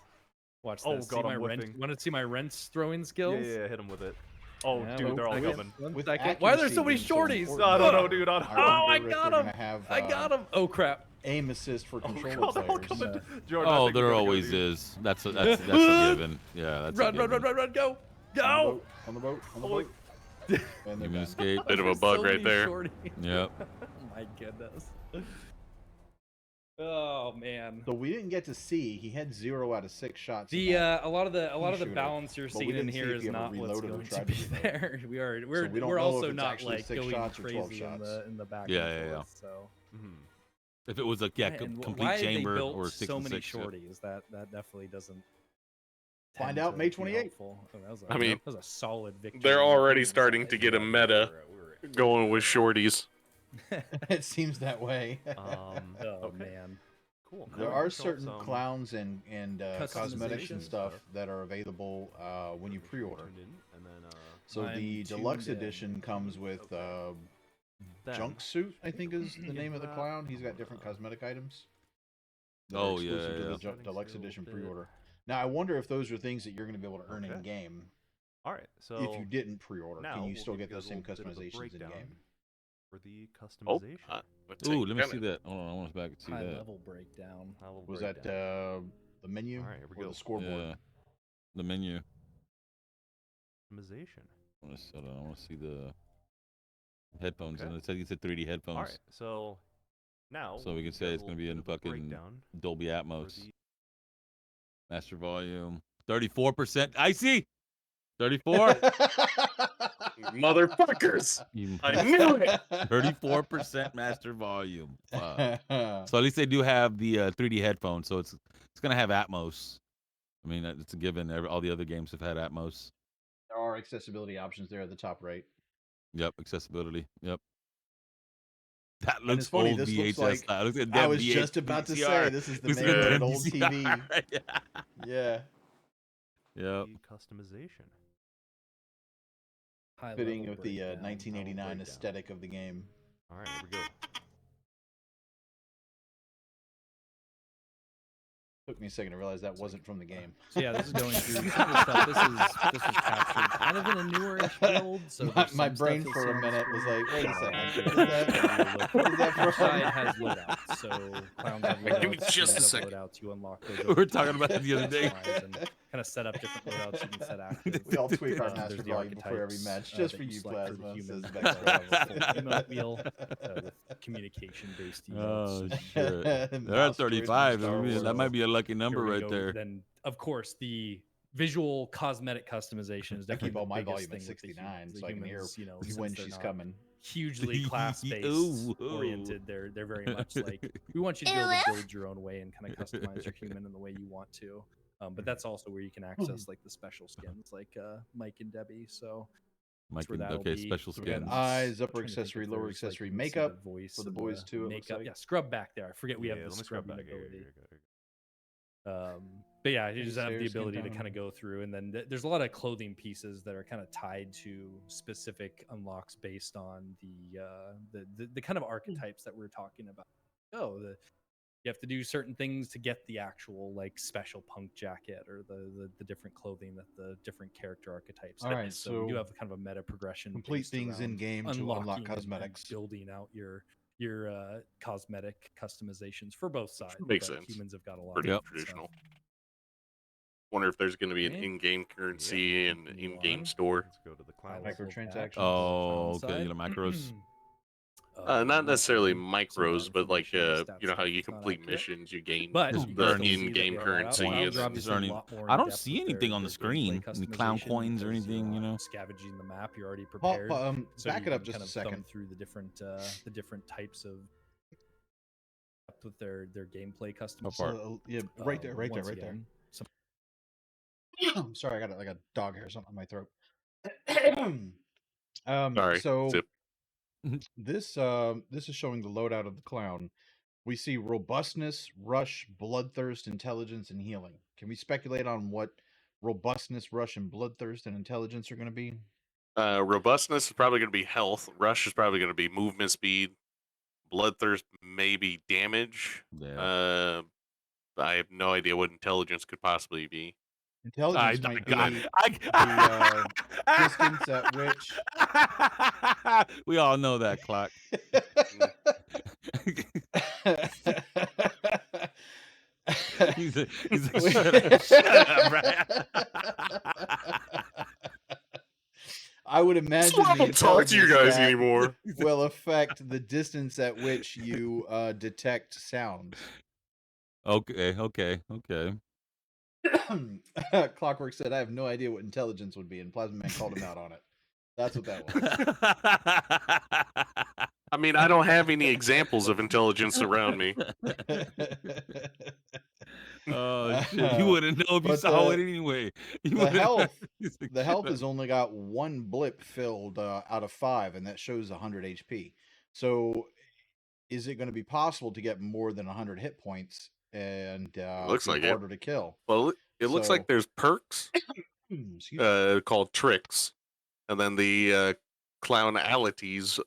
Watch Oh this. god, see my I'm wrench. whiffing. Want to see my wrench throwing Yeah, skills? yeah, hit him with it. Oh, Yeah, dude, one they're all second, coming. one With second. Why are there so many accuracy being so shorties? important, I don't know, dude. I don't I know. Oh, I wonder if got they're him! gonna have I got him! Oh crap! aim assist for Oh controller god, they're all players. coming. Jordan, I Oh, think you there gotta go, always dude. is. That's a given. Yeah, that's Run, a run, given. run, run, run! Go! On Go! the boat, on the Oh, boat. And they're Human done. escape. Bit of a There's bug so right many there. shorties. Yep. Oh my goodness. Oh man. So we didn't get to see. He had 0 out of 6 shots. in The that. a lot of the shooter, balance you're but we seeing in didn't see here if is he ever not what's reloaded or going to tried to be reload. there. We're we don't we're know also if it's not actually like 6 going shots or 12 crazy in shots. the back Yeah, and yeah, forth. So Mhm. If it was a and complete why chamber they built or 6 so and many 6, yeah. shorties that definitely doesn't Find tend out to May be 28th. helpful. Oh, that was a, I mean, that was a solid victory. They're on already King's starting side. to get a Yeah, meta we were going with shorties. It seems that way. Oh okay. man. Cool. There Now we are can show certain some clowns and cosmetics and Customization stuff that are available when you Make sure you're pre-order. tuned in, and then So I'm the deluxe tuned in. edition comes with then Junksuit, I think is the Get name of the that. clown. He's got different cosmetic items that Oh, are yeah, exclusive to yeah. the Settings deluxe here a edition little bit. pre-order. Now I wonder if those are things that you're going to be able to earn in Okay. game. all right. So If you didn't pre-order, now can you we'll still give get you those guys a same little bit of a customizations in breakdown game? for the Oh, customization. let's Ooh, take let me see Kenneth. that. Hold on, I want to back and see High that. level breakdown. Level Was that breakdown. the menu All right, here we or go. the scoreboard? Yeah, the menu. Customization. I want to see the headphones, Okay. and it said you said 3D headphones, All right. So now so we can we'll say give it's you going guys to a be in little bit of a fucking breakdown Dolby for Atmos. the Master volume, 34%. I see, 34. Motherfuckers! You- I knew it! 34% master volume. Fuck. So at least they do have the 3D headphones, so it's gonna have Atmos. I mean, it's a given. All the other games have had Atmos. There are accessibility options there at the top right. Yep, accessibility. Yep. That And looks it's funny, old this looks VHS like style. Looks like I damn was just about to say VCR. this is the Looks like main a of an damn old TV. VCR. Yeah, Yep. the customization. High fitting level with the breakdown. 1989 breakdown. aesthetic of the game. All right, here we go. Took me a second to realize that wasn't from the game. So yeah, this is going through some of the stuff. This was captured kind of in a newer-ish build. So My- there's my some stuff brain you'll for see a on the minute was screen like, wait a that second, actually what is that- give you a look. what is that Each from? side has loadouts, so clowns have Give me loadouts. just a skins have second. Loadouts. You unlock those. We over were talking time about it the other to day. customize and kind of set up different loadouts you can set active. We all tweak our There's master the volume before every archetypes, match, just that for you you, select for the Plasma. humans Says that Bex have a full Ramos. emote wheel with communication-based emotes. Oh and, shit! They're Mouse at droids from 35. Star I mean, that Wars. might be a lucky Here number we right go. there. Then, of course, the visual cosmetic customization is I definitely keep all the my biggest volume at thing with the 69 humans. so I can hear Humans, you know, when since they're she's not coming. hugely class-based Ooh, oriented. ooh. They're very much like, we want you to be able to build your own way and kind of customize your human in the way you want to. But that's also where you can access like the special skins, like Mike and Debbie. So Mike, where that'll okay, be. special So we got skins. Eyes, upper trying to think accessory, if lower there's, like, accessory, you can see makeup the voice for the and boys too, it looks Makeup, like. yeah, scrub back there. I forget we have Yeah, the let me scrub scrubbing back. Here ability. you go. But yeah, you just have the Stairs, skin ability to tone. kind of go through, and then there's a lot of clothing pieces that are kind of tied to specific unlocks based on the kind of archetypes that we're talking about. You have to do certain things to get the actual like special punk jacket or the different clothing that the different character archetypes All have. right, So we do so have kind of a meta progression. complete based things in around game to unlock unlocking and cosmetics. building out your cosmetic customizations for both sides. Makes but sense. Humans have got a lot Pretty of Yep. different stuff. traditional. Wonder if there's going to be an Okay. in-game currency and continue in-game on. store. Let's go to the High cloud. level Microtransactions. back to the Oh, clown okay. You know, side. macros. Not necessarily some more micros, but like information on the you know stats how stuff you is not complete accurate. missions, you gain But Just you the can still see that in-game they are currency. allowed. And Clowns are obviously a earning- lot more I in don't depth see with anything their- on the their screen. gameplay Any clown customization coins or because you're anything, you not know? scavenging the map. You're already prepared. So Back you it up can just kind a of second. thumb through the different types of with their gameplay customization. So, yeah, right there, right there, Once right there. again, some I'm sorry, I got like a dog hair or something on my throat. Sorry, So zip. this is showing the loadout of the clown. We see robustness, rush, bloodthirst, intelligence, and healing. Can we speculate on what robustness, rush, and bloodthirst and intelligence are going to be? Robustness is probably going to be health. Rush is probably going to be movement speed. Bloodthirst maybe damage. Yeah. I have no idea what intelligence could possibly be. Intelligence might God, be the distance at which we all know that clock. he's like, shut up, Brian. I would imagine So I the don't talk to you intelligence guys stat anymore. will affect the distance at which you detect sounds. Okay. Clockwork said, "I have no idea what intelligence would be," and Plasma Man called him out on it. That's what that was. I mean, I don't have any examples of intelligence around me. Oh shit! You wouldn't know if you but saw the- it anyway. You The wouldn't know. health, He's like, the shut health up. has only got one blip filled out of 5, and that shows 100 HP. So, is it going to be possible to get more than 100 hit points and Looks be like it. harder to kill? Well, it looks So- like there's perks Excuse me. called tricks, and then the clownalities.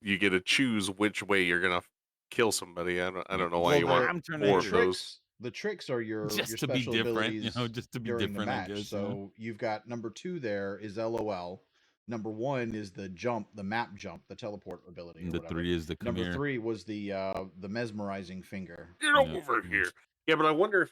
You get to choose which way you're gonna kill somebody. I don't know why Well, you want I'm the turning more it. of those. tricks are your Just to be special different, abilities just to be during different, the I match. guess. So you've got number 2 there is LOL. Number 1 is the jump, the map jump, the teleport ability. And or the whatever. 3 is the come Number here. 3 was the mesmerizing finger. Get Yeah. over here. Yeah, but I wonder if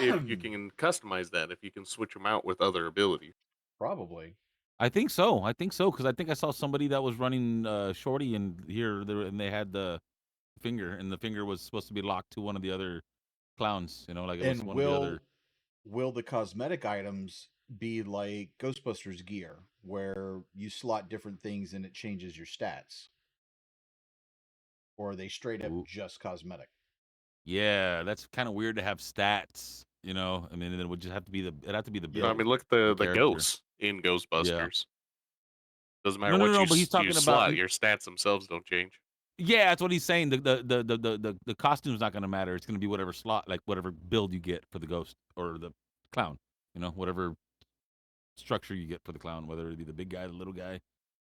if you can customize that, if you can switch them out with other abilities. Probably. I think so. Because I think I saw somebody that was running shorty and and they had the finger, and the finger was supposed to be locked to one of the other clowns. Like it was And one of the other. will the cosmetic items be like Ghostbusters gear, where you slot different things and it changes your stats? Or are they straight up Ooh. just cosmetic? Yeah, that's kind of weird to have stats. I mean, it would just have to be it'd have to be the Yeah. build. I mean, look at the character. ghosts in Ghostbusters. Doesn't matter No, what but he's talking you about. slot, your stats themselves don't change. Yeah, that's what he's saying. The costume's not going to matter. It's going to be whatever slot, like whatever build you get for the ghost or the clown. Whatever structure you get for the clown, whether it be the big guy, the little guy,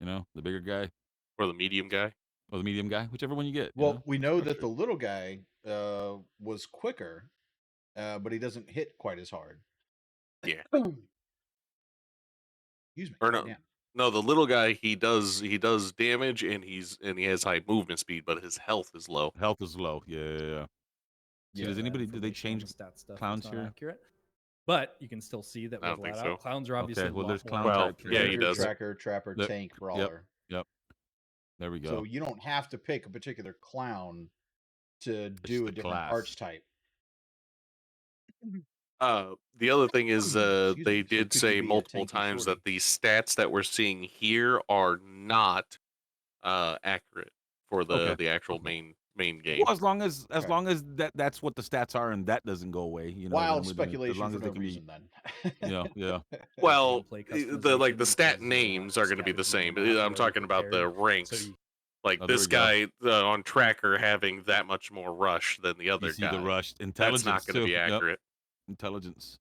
the bigger guy, Or the medium guy. or the medium guy, whichever one you get. Well, we know that structure. the little guy was quicker, but he doesn't hit quite as hard. Yeah. Excuse me. Or no, Yeah. no, the little guy he does damage and he has high movement speed, but his health is low. Health is low. Yeah. See, does that anybody did they information on change the stat stuff is clowns not here? accurate. But you can still see that I with don't think Loud so. Out, clowns are obviously Okay, well, a lot there's more clown Well, type yeah, he Ranger, does. tracker, trapper, Yep, tank, brawler. There we go. So you don't have to pick a particular clown to do the a different class. archetype. The other thing is Excuse they me. So did could say you be a multiple tanky times shorty? that the stats that we're seeing here are not accurate for Okay. the actual main game. Well, as long as that's what the stats are, and that doesn't go away. Wild as speculation long for as no they can reason, be. then. Yeah. Well, gameplay the customization stat because, names are going to be the scavenging same. the map I'm already talking about the prepared. ranks. So you Like Oh, there this we go. guy on tracker having that much more rush than the other You see guy. the rushed That's intelligence not going to too. be Yep. accurate. Intelligence.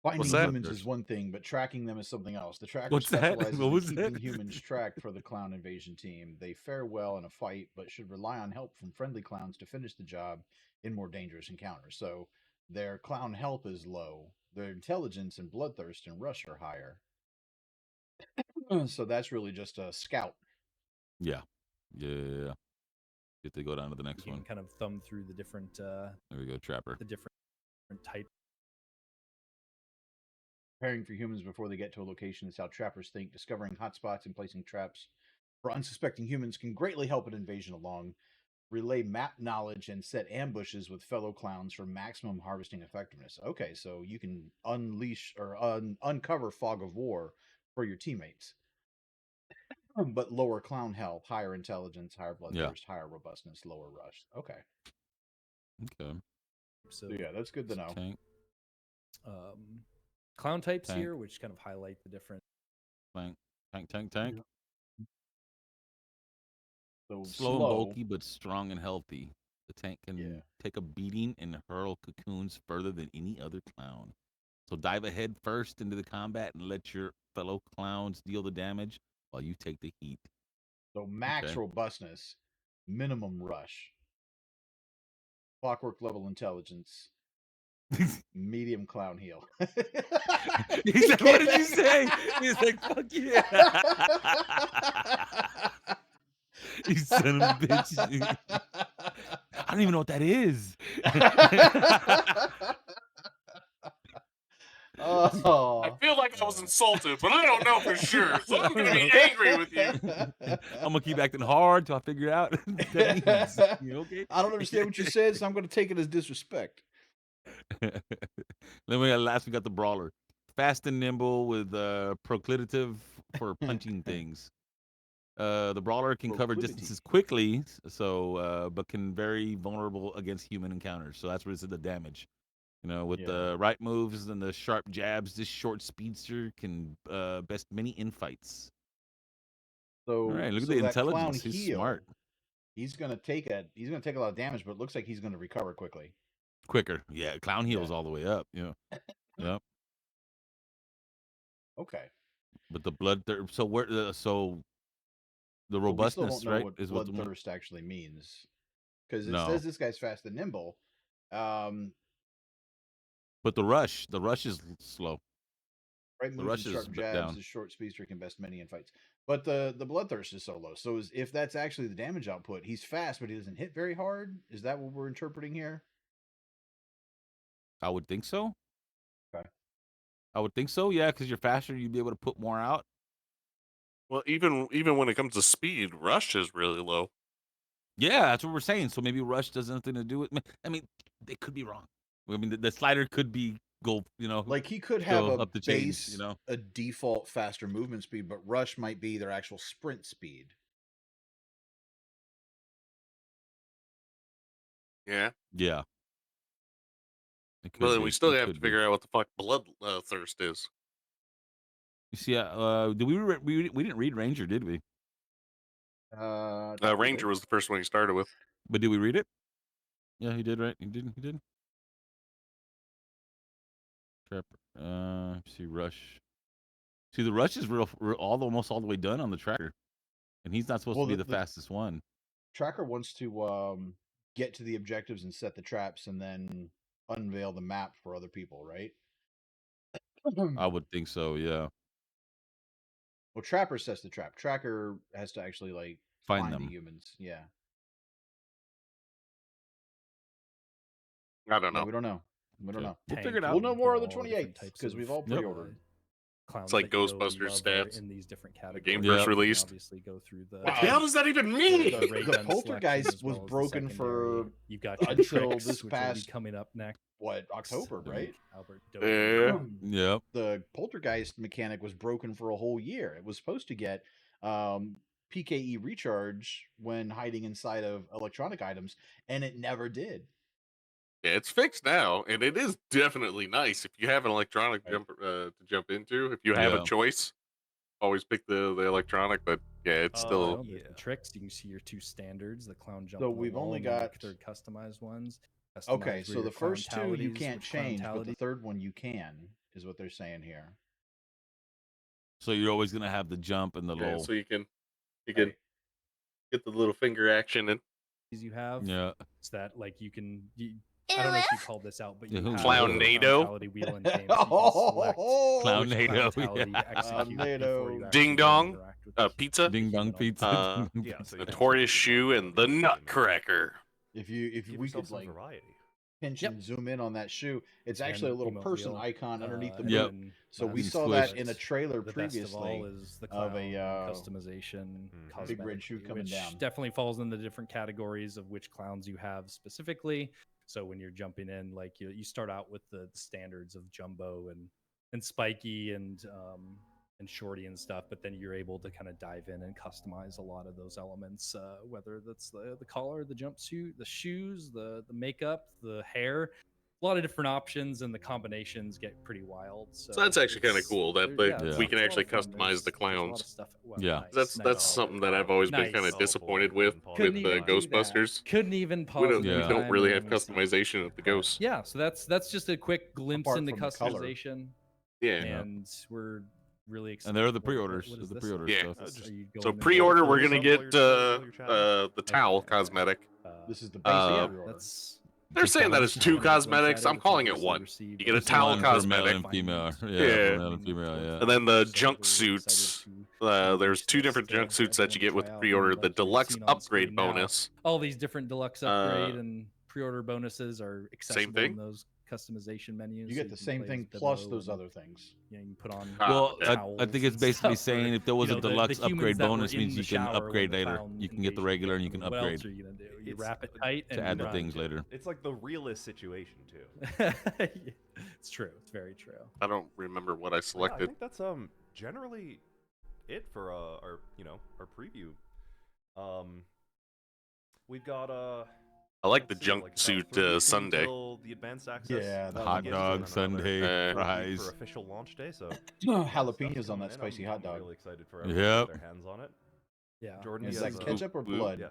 Finding that? humans is one thing, but tracking them is something else. The tracker What's that? specializes What in was keeping that? humans tracked for the clown invasion team. They fare well in a fight, but should rely on help from friendly clowns to finish the job in more dangerous encounters. So their clown help is low. Their intelligence and bloodthirst and rush are higher. So that's really just a scout. Yeah. Get to go down to the you next can one. kind of thumb through the different There we go, Trapper. types. Preparing for humans before they get to a location is how trappers think. Discovering hotspots and placing traps for unsuspecting humans can greatly help an invasion along. Relay map knowledge and set ambushes with fellow clowns for maximum harvesting effectiveness. Okay, so you can unleash or uncover fog of war for your teammates. But lower clown health, higher intelligence, higher bloodthirst, higher robustness, lower rush. Okay. So yeah, that's good to know. Tank. Clown types Tank. here, which kind of highlight the different. Tank. So Slow and bulky, but strong and healthy. The tank can Yeah. take a beating and hurl cocoons further than any other clown. So dive ahead first into the combat and let your fellow clowns deal the damage while you take the heat. So max Okay. robustness, minimum rush, clockwork level intelligence, medium clown heal. He's like, what did you say? He's like, fuck yeah. You son of a bitch. I don't even know what that is. I Oh. feel like I was insulted, but I don't know for sure, so I'm gonna be angry with you. I'm gonna keep acting hard till I figure out what that means. You okay? I don't understand what you said, so I'm going to take it as disrespect. Then we got the brawler, fast and nimble with proclitative for punching things. The brawler can cover Proclivity. distances quickly, but can very vulnerable against human encounters. So that's where it's the damage. You know, with Yeah. the right moves and the sharp jabs, this short speedster can best many in fights. All So, right, look at so the that clown intelligence. He's heal, smart. he's gonna take a lot of damage, but it looks like he's gonna recover quickly. Quicker. Yeah, clown heals Yeah. all the way up. Yeah. Yep. Okay. But the so the But we still don't robustness, know right, what is what the one. bloodthirst actually means. Because it No. says this guy's fast and nimble. Um, But the rush is slow. right The moves and rush is sharp jabs, down. his short speedster can best many in fights. But the bloodthirst is so low. So if that's actually the damage output, he's fast, but he doesn't hit very hard. Is that what we're interpreting here? I would think so. Okay. I would think so. Yeah, because you're faster, you'd be able to put more out. Well, even when it comes to speed, Rush is really low. Yeah, that's what we're saying. So maybe rush does nothing to do with. I mean, they could be wrong. I mean, the slider could be go. Like he could have Still a up to change. base, a default faster movement speed, but rush might be their actual sprint speed. Yeah, Yeah. It but could then we be. still It have to could be. figure out what the fuck blood thirst is. You see, did we didn't read Ranger, did we? I think we Ranger did. was the first one he started with. But did we read it? Yeah, he did, right? He did. He did. Trapper. See rush. See, the rush is almost all the way done on the tracker, and he's not supposed Well, to be the, the the fastest one. tracker wants to get to the objectives and set the traps, and then unveil the map for other people, right? I would think so. Yeah. Well, Trapper sets the trap. Tracker has to actually like Find find the them. humans. Yeah. I don't Yeah, know. we don't know. We don't Okay. know. We'll Tank figure it We'll out. know and, more on the all the different 28th types because we've all of, Yep. pre-ordered. Clowns like that you know Ghostbusters and love are stats. in these different The categories. game Yeah. first You can released. obviously go through the What the hell does that even mean? the ray The gun Poltergeist selection as was well as the broken secondary. for You've got your until tricks, this which will be past coming up next. October, right? Albert Yeah. Doty. Yep. The Poltergeist mechanic was broken for a whole year. It was supposed to get PKE recharge when hiding inside of electronic items, and it never did. Yeah, it's fixed now, and it is definitely nice if you have an electronic Right. jump to jump into. If you have a Yeah. choice, always pick the electronic. But yeah, it's still Well, there's the tricks. You can see your two standards: the clown jump So on the we've wall, only and then got your third customized ones. okay. Customize So your the first two you clown-talities, can't which change, but the clown-tality- third one you can, is what they're saying here. So you're always gonna have the jump and the yeah. low. So you can get the little finger action and you have. Yeah. It's that like you can. I don't know if you called this out, but you Yeah, have Clown-nado? a clown-tality wheel in game, so you can select Clown which NATO. clown-tality Yeah. to execute before you Clown-nado. actually Ding dong, interact with this pizza, Ding dong human pizza. Uh, Ding dong Yeah, pizza. so the you can tortoise choose shoe, like and the the game nutcracker. If Give we yourself could some like variety. pinch Yep. and zoom in on that shoe, it's and actually a little emote person wheel, icon underneath the and boot. Yep. then So we last saw squish. that in a trailer the previously best of all is the of clown a customization Mhm. big red shoe cosmetically, coming which down. definitely falls in the different categories of which clowns you have specifically. So when you're jumping in, like you start out with the standards of Jumbo and Spiky and Shorty and stuff, but then you're able to kind of dive in and customize a lot of those elements, whether that's the collar, the jumpsuit, the shoes, the makeup, the hair. a lot of different options, and the combinations get pretty wild. So that's actually kind of it's- cool that there- we yeah, it's- we it's can a lot actually of fun. customize the There's a lot clowns. of stuff. Well, Yeah. nice, That's nice. something that I've always been kind of Nice. disappointed with Couldn't even the do that. Ghostbusters. Couldn't even We pause don't, it we Yeah. don't really have when we see it. customization of the But ghosts. yeah, so that's just a quick glimpse Apart into from the color. customization, Yeah. and we're really excited. And there are the What pre-orders. is There's the this pre-order Yeah. stuff. Are you So going into pre-order, the we're full gonna While get you're chatting. the towel Okay. cosmetic. This is the base Uh, pre-order. That's They're saying that it's Just two kind of a glimpse cosmetics. at I'm it. calling It's it one. received You get a as towel One for male cosmetic. and female. Yeah, Yeah. for male and female. Yeah. And then the So junk we're really excited suits. to There's two release different this junk to suits that you everyone get to with try out. pre-order. And The like you've deluxe seen on upgrade screen now, bonus. all these different deluxe upgrade and pre-order bonuses are accessible thing? in those customization menus. You so get the can same play thing as plus Bibbo those and, other things. you know, you can put on Well, okay. I towels think it's and basically stuff saying for, if there was you a know, the deluxe humans upgrade that were bonus in means the you can shower when upgrade the later. clown You can get the invasion regular hit. and you can What upgrade else are you gonna do? You It's- wrap it tight and to add the run. things later. It's like the realist situation too. It's true. It's very true. I don't remember what I Yeah, I selected. think that's generally it for our our preview. We've got I like the let's see, junk like about suit 3 weeks Sunday. until the advanced access. Yeah, The that hot one gets dog good. Sunday, Uh, for fries. official launch day. So Jalapenos on that stuff spicy coming in. hot I'm dog. really excited for everyone to Yep. get their hands on it. Yeah. Jordan, Is you that guys, ketchup or Ooh, blood? Yeah.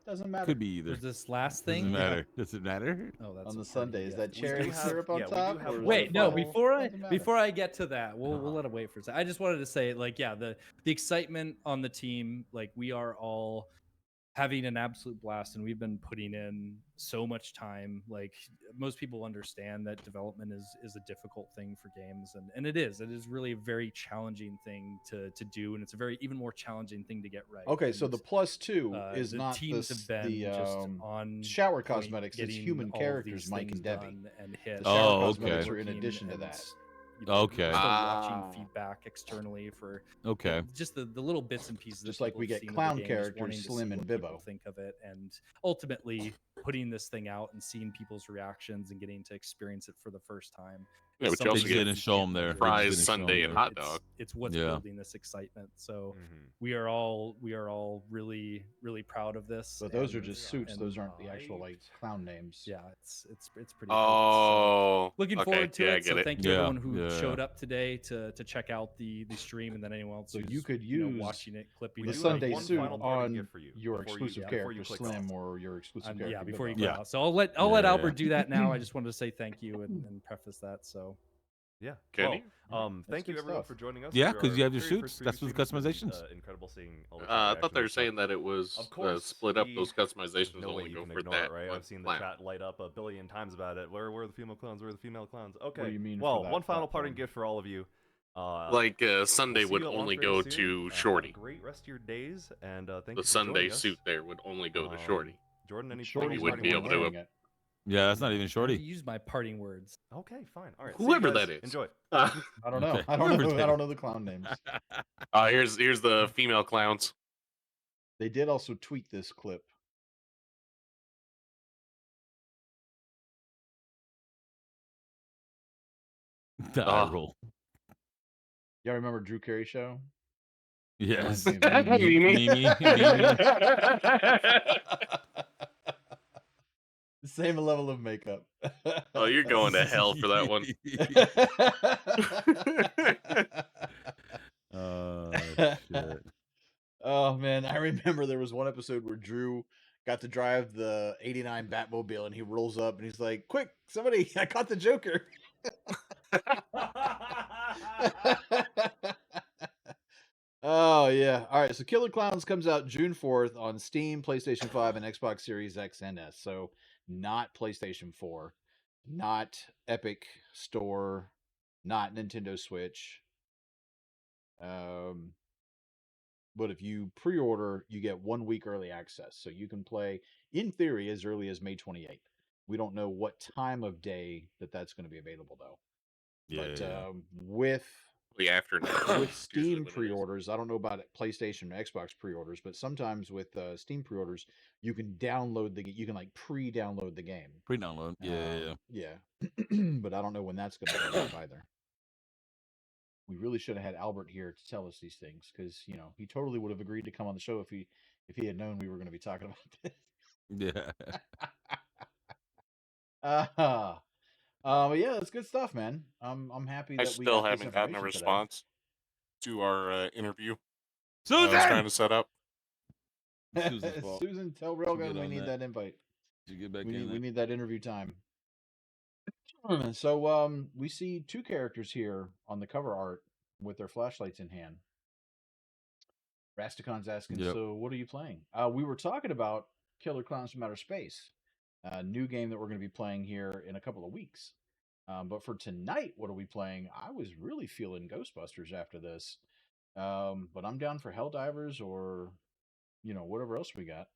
Doesn't matter. Could be either. There's this last Doesn't thing. matter. Does it matter? Oh, that's On a the party Sunday. Is gift. that We do cherry have- syrup on yeah, we do top? have or is Wait, it no. full? Before Doesn't I get to that, we'll Uh-huh. let it wait for a second. I just wanted to say, like, yeah, the excitement on the team, like, we are all having an absolute blast, and we've been putting in so much time. Like, most people understand that development is a difficult thing for games, and it is really a very challenging thing to do, and it's a very even more challenging thing to get right. Okay, so And, the plus 2 is the not teams have been the just on shower point cosmetics. It's getting human all of characters, these Mike things and Debbie. done and hit. The shower Oh, cosmetics okay. are in Working addition to and, that. you know, Okay. we're still Ah. watching feedback externally for Okay. just the little bits and pieces. Just that like people we have get seen of the clown game, just characters, wanting to see Slim and what people Bibbo. think of it, and ultimately putting this thing out and seeing people's reactions and getting to experience it for the first time. Yeah, is but you also something They get that didn't you show can't 'em there. measure. They fries, didn't show 'em Sunday, and there. hot dog. It's what's Yeah. building this excitement. So Mhm. we are all really proud of this. But those are and- just suits. and, Those aren't the actual like clown names. yeah, it's pretty cool. So, Oh, looking okay. forward to yeah, I it. get So it. thank you Yeah, everyone who yeah, showed yeah. up today to check out the stream, and then anyone else So who's you could know, use watching it, clipping We The do it, have Sunday one suit final parting on gift for you your before exclusive before you character, click Slim, off. or your exclusive character. yeah, before you Bibbo. go Yeah. out. So I'll let Yeah, Albert yeah. do that now. I just wanted to say thank you and preface that. So Yeah. Can well, you? thank you good everyone stuff. for joining us. Yeah, for 'cause our you have your very first suits. That's preview what the stream. It's been, customizations. incredible seeing all the I thought they were reactions, saying but that it was Of course, split up. we- Those there's customizations no way only you go can for ignore that it, right? one I've seen the clown. chat light up a billion times about it. Where were the female clowns? Where are the female clowns? Okay. do you mean for well, that one final parting platform? gift for all of you. Like Sunday we'll see would you at only launch go very soon. to Have a Shorty. great rest of your days, and thank you The for Sunday joining us. suit there would only go to Um, Shorty. Jordan, any Shorty's wouldn't not be the able one to- wearing it. Yeah, that's not even I Shorty. use my parting words. Okay, fine. All right. see you Whoever guys. that is. Enjoy. I don't know. Okay. I don't Whoever know. I that don't know the clown names. Here's the female clowns. They did also tweet this clip. The eye roll. Y'all remember Drew Carey show? Yes. Reminds me of Mimi. Same level of makeup. Oh, you're going to hell for that one. Shit. Oh man, I remember there was one episode where Drew got to drive the '89 Batmobile, and he rolls up and he's like, "Quick, somebody! I caught the Joker!" Oh yeah. All right. So Killer Clowns comes out June 4th on Steam, PlayStation 5, and Xbox Series X and S. So not PlayStation 4, not Epic Store, not Nintendo Switch. But if you pre-order, you get 1 week early access. So you can play, in theory, as early as May 28th. We don't know what time of day that's going to be available, though. Yeah. But with The afternoon. with Usually Steam when it is. pre-orders, I don't know about PlayStation or Xbox pre-orders, but sometimes with Steam pre-orders, you can download you can like pre-download the game. Pre-download. Yeah. Yeah. But I don't know when that's going to go up either. We really should have had Albert here to tell us these things, because he totally would have agreed to come on the show if he had known we were going to be talking about this. Yeah. Uh, But yeah, that's good stuff, man. I'm happy I that we still got this haven't gotten a information today. response to our interview I Susan! was trying to set up. Susan's fault. Susan, tell Should Railgun get we on need that. that invite. Should get back We in need there. need that interview time. So we see two characters here on the cover art with their flashlights in hand. Rasticon's asking, Yep. so what are you playing? We were talking about Killer Clowns from Outer Space, a new game that we're going to be playing here in a couple of weeks. But for tonight, what are we playing? I was really feeling Ghostbusters after this. But I'm down for Helldivers or, whatever else we got.